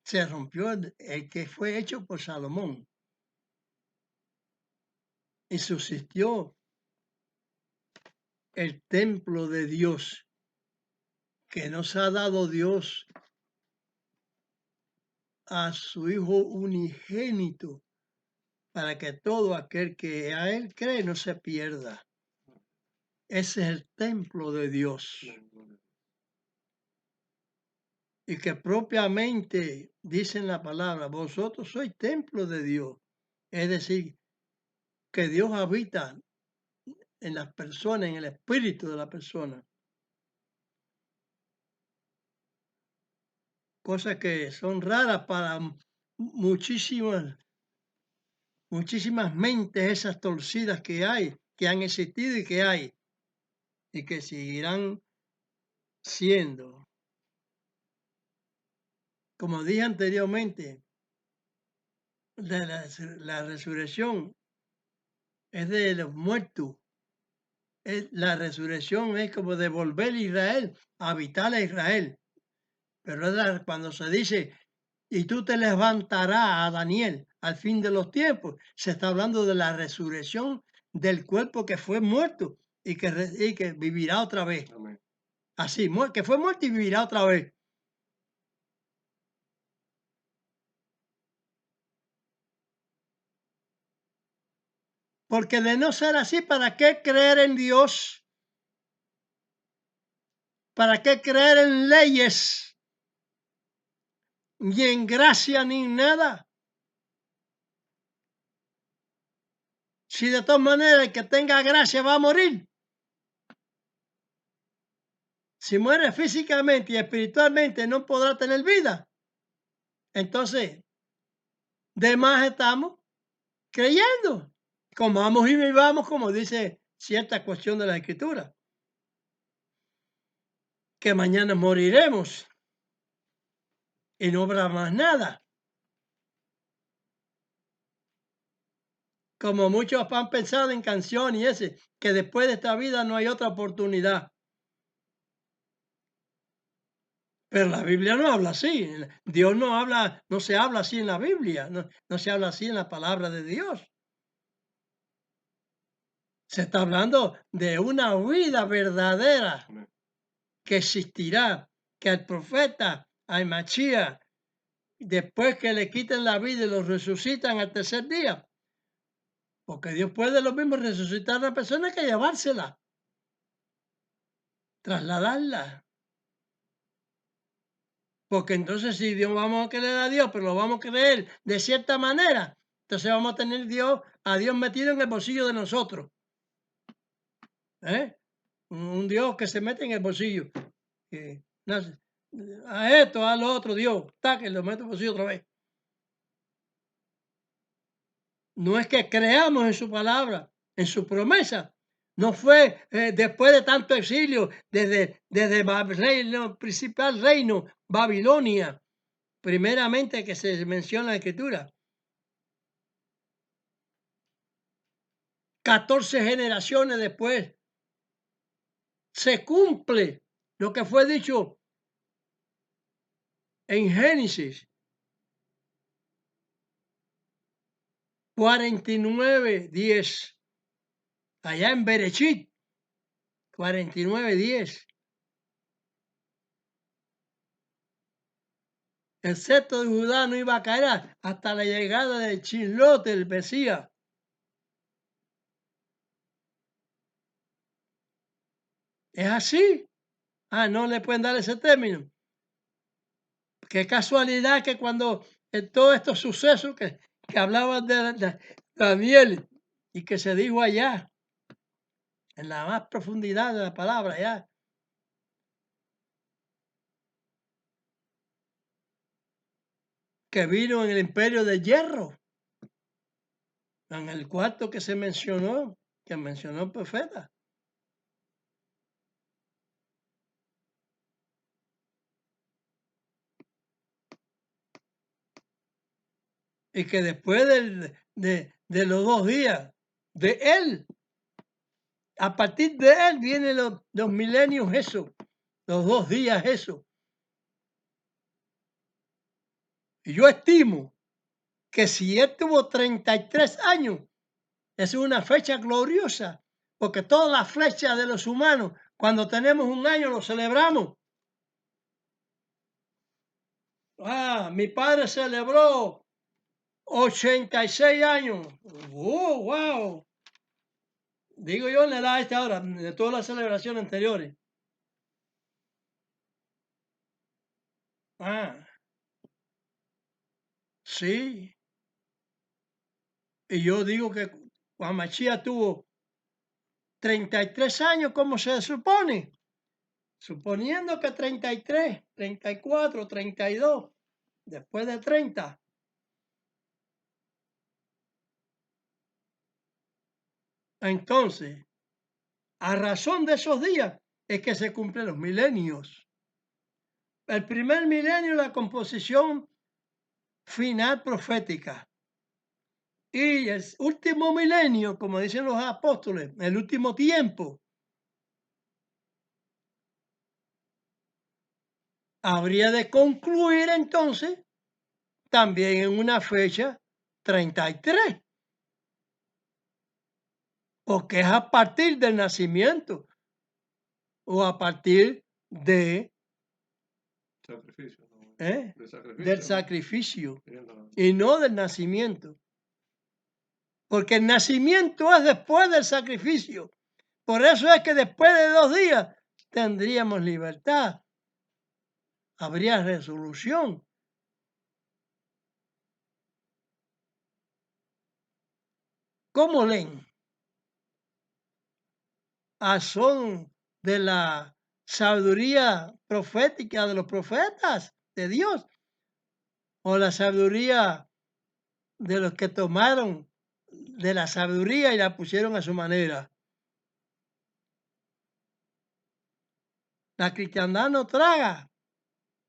Se rompió el que fue hecho por Salomón. Y subsistió el templo de Dios que nos ha dado Dios a su Hijo unigénito, para que todo aquel que a Él cree no se pierda. Ese es el templo de Dios. Y que propiamente dice en la palabra, vosotros sois templo de Dios. Es decir, que Dios habita en las personas, en el espíritu de la persona. Cosas que son raras para muchísimas mentes esas torcidas que hay, que han existido y que hay, y que seguirán siendo. Como dije anteriormente, la resurrección es de los muertos. La resurrección es como devolver a Israel, habitar a Israel. Pero cuando se dice y tú te levantarás a Daniel al fin de los tiempos. Se está hablando de la resurrección del cuerpo que fue muerto y que vivirá otra vez. Amén. Así, que fue muerto y vivirá otra vez. Porque de no ser así, ¿para qué creer en Dios? ¿Para qué creer en leyes? Ni en gracia ni en nada. Si de todas maneras el que tenga gracia va a morir. Si muere físicamente y espiritualmente no podrá tener vida. Entonces, de más estamos creyendo. Comamos y vivamos, como dice cierta cuestión de la Escritura. Que mañana moriremos y no habrá más nada. Como muchos han pensado en canción y ese, que después de esta vida no hay otra oportunidad. Pero la Biblia no habla así. Dios no habla, no se habla así en la Biblia, no se habla así en la palabra de Dios. Se está hablando de una vida verdadera Amén. que existirá, que al profeta, al Mashiach, después que le quiten la vida y lo resucitan al tercer día, porque Dios puede lo mismo resucitar a una persona que llevársela, trasladarla. Porque entonces si Dios vamos a creer a Dios, pero lo vamos a creer de cierta manera, entonces vamos a tener a Dios metido en el bolsillo de nosotros. ¿Eh? Un Dios que se mete en el bolsillo. A esto, a lo otro, Dios, que lo mete en el bolsillo otra vez. No es que creamos en su palabra, en su promesa. No fue después de tanto exilio, desde el principal reino, Babilonia, primeramente que se menciona en la Escritura. 14 generaciones después se cumple lo que fue dicho en Génesis 49:10, allá en Berechit 49:10. El cetro de Judá no iba a caer hasta la llegada de Shiloh, el Mesías. ¿Es así? No le pueden dar ese término. Qué casualidad que cuando en todos estos sucesos que hablaban de Daniel y que se dijo allá, en la más profundidad de la palabra, allá, que vino en el imperio de hierro, en el cuarto que se mencionó, que mencionó el profeta. Y que después de los 2 días de él, a partir de él vienen los milenios, eso, los 2 días, eso. Y yo estimo que si él tuvo 33 años, es una fecha gloriosa, porque todas las flechas de los humanos, cuando tenemos un año, lo celebramos. Mi padre celebró 86 años. ¡Oh, wow! Digo yo en la edad esta hora, de todas las celebraciones anteriores. Sí. Y yo digo que Juan Machía tuvo 33 años, ¿cómo se supone? Suponiendo que 33, 34, 32, después de 30. Entonces, a razón de esos días es que se cumplen los milenios. El primer milenio, la composición final profética. Y el último milenio, como dicen los apóstoles, el último tiempo, habría de concluir entonces también en una fecha 33, porque es a partir del nacimiento o a partir de, Sacrificio, ¿no? ¿eh? De del sacrificio, ¿no? sacrificio Sí, no. y no del nacimiento. Porque el nacimiento es después del sacrificio. Por eso es que después de 2 días tendríamos libertad. Habría resolución. ¿Cómo leen? A son de la sabiduría profética de los profetas de Dios, o la sabiduría de los que tomaron de la sabiduría y la pusieron a su manera. La cristiandad no traga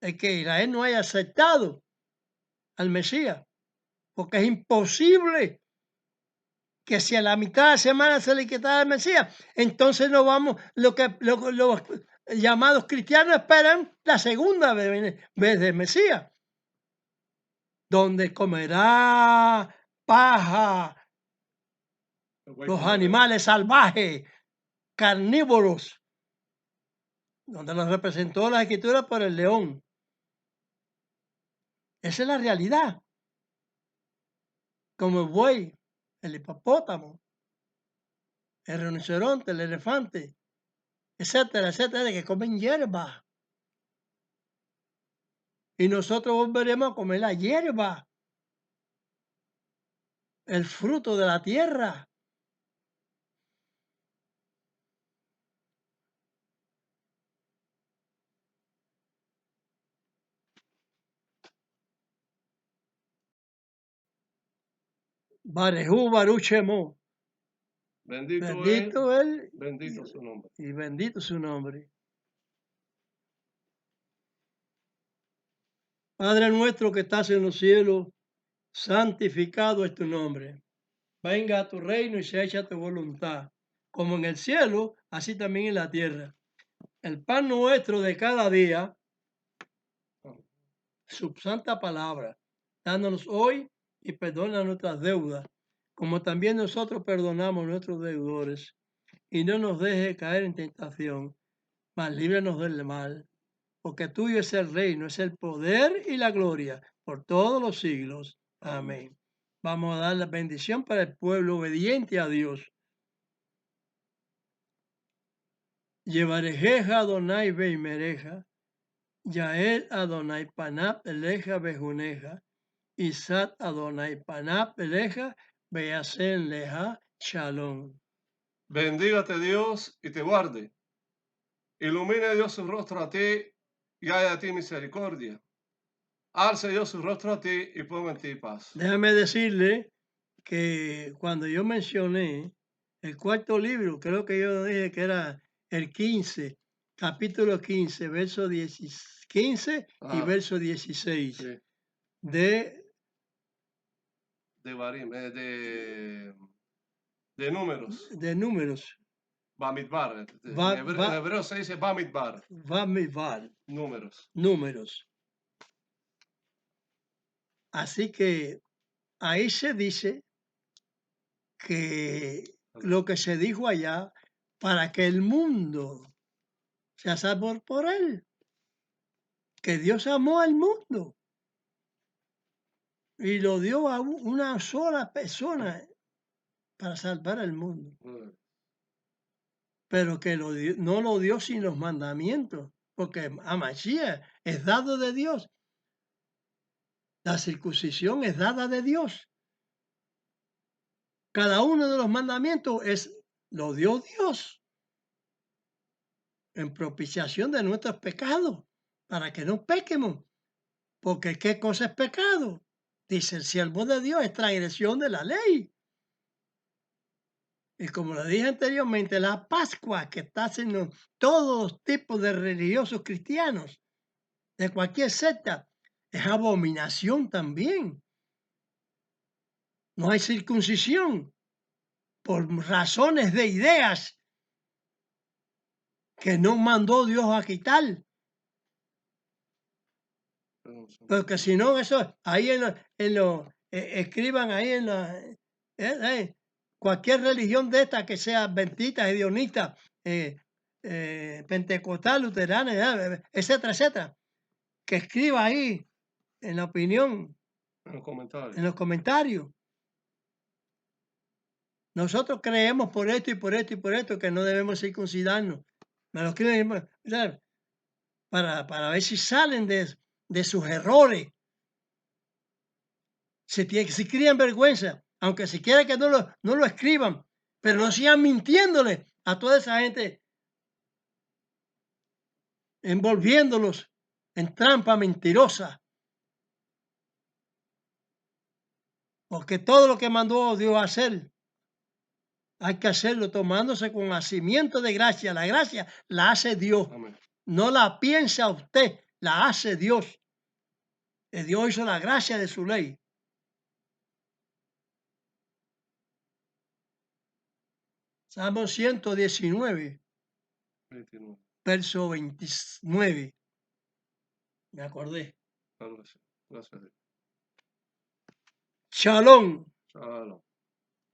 el que Israel no haya aceptado al Mesías, porque es imposible que si a la mitad de la semana se le quitara el Mesías, entonces no vamos, los llamados cristianos esperan la segunda vez del Mesías, donde comerá paja El buey los cordero. animales salvajes, carnívoros, donde los representó la escritura por el león. Esa es la realidad. Como el buey, el hipopótamo, el rinoceronte, el elefante, etcétera, etcétera, de que comen hierba. Y nosotros volveremos a comer la hierba, el fruto de la tierra. Barejú Baruchemo. Bendito Bendito él bendito su nombre. y bendito su nombre. Padre nuestro que estás en los cielos, santificado es tu nombre. Venga a tu reino y se hecha tu voluntad, como en el cielo, así también en la tierra. El pan nuestro de cada día, su santa palabra, dándonos hoy y perdona nuestras deudas, como también nosotros perdonamos a nuestros deudores. Y no nos deje caer en tentación, mas líbranos del mal, porque tuyo es el reino, es el poder y la gloria por todos los siglos. Amén. Vamos a dar la bendición para el pueblo obediente a Dios. Llevarejeja Adonai Beimereja, Yael Adonai Panap Eleja Bejuneja, Isat Adonai Panap Eleja Beasen Leja Shalom. Bendígate Dios y te guarde. Ilumine Dios su rostro a ti y haya de ti misericordia. Alce Dios su rostro a ti y ponga en ti paz. Déjame decirle que cuando yo mencioné el cuarto libro, creo que yo dije que era el 15, capítulo 15, verso 15 y Ah, verso 16 sí, de, de Barim, de números. de números. Bamidbar. Va, En hebreo se dice Bamidbar. Bamidbar, Números. números. Así que ahí se dice que lo que se dijo allá, para que el mundo sea salvo por él, que Dios amó al mundo y lo dio a una sola persona para salvar al mundo, pero que no lo dio sin los mandamientos, porque a Mashiach es dado de Dios, la circuncisión es dada de Dios. Cada uno de los mandamientos lo dio Dios en propiciación de nuestros pecados, para que no pequemos. Porque ¿qué cosa es pecado? Dice el siervo de Dios, es transgresión de la ley. Y como lo dije anteriormente, la Pascua que está haciendo todos los tipos de religiosos cristianos, de cualquier secta, es abominación también. No hay circuncisión por razones de ideas que no mandó Dios a quitar. Porque si no, eso, ahí escriban ahí cualquier religión de esta que sea adventista, hedionista, pentecostal, luterana, etcétera, etcétera, que escriba ahí en la opinión, En los comentarios. en los comentarios. Nosotros creemos por esto y por esto y por esto que no debemos circuncidarnos. Me lo escriben, ¿sabes? Para ver si salen de sus errores. Si crían vergüenza, aunque si quiera que no lo escriban, pero no sigan mintiéndole a toda esa gente, envolviéndolos en trampa mentirosa. Porque todo lo que mandó Dios a hacer, hay que hacerlo tomándose con nacimiento de gracia. La gracia la hace Dios. Amén. No la piensa usted, la hace Dios. Dios hizo la gracia de su ley. Salmo 119, 29. verso 29. Me acordé. Claro que sí. Gracias a Dios. Shalom. Shalom.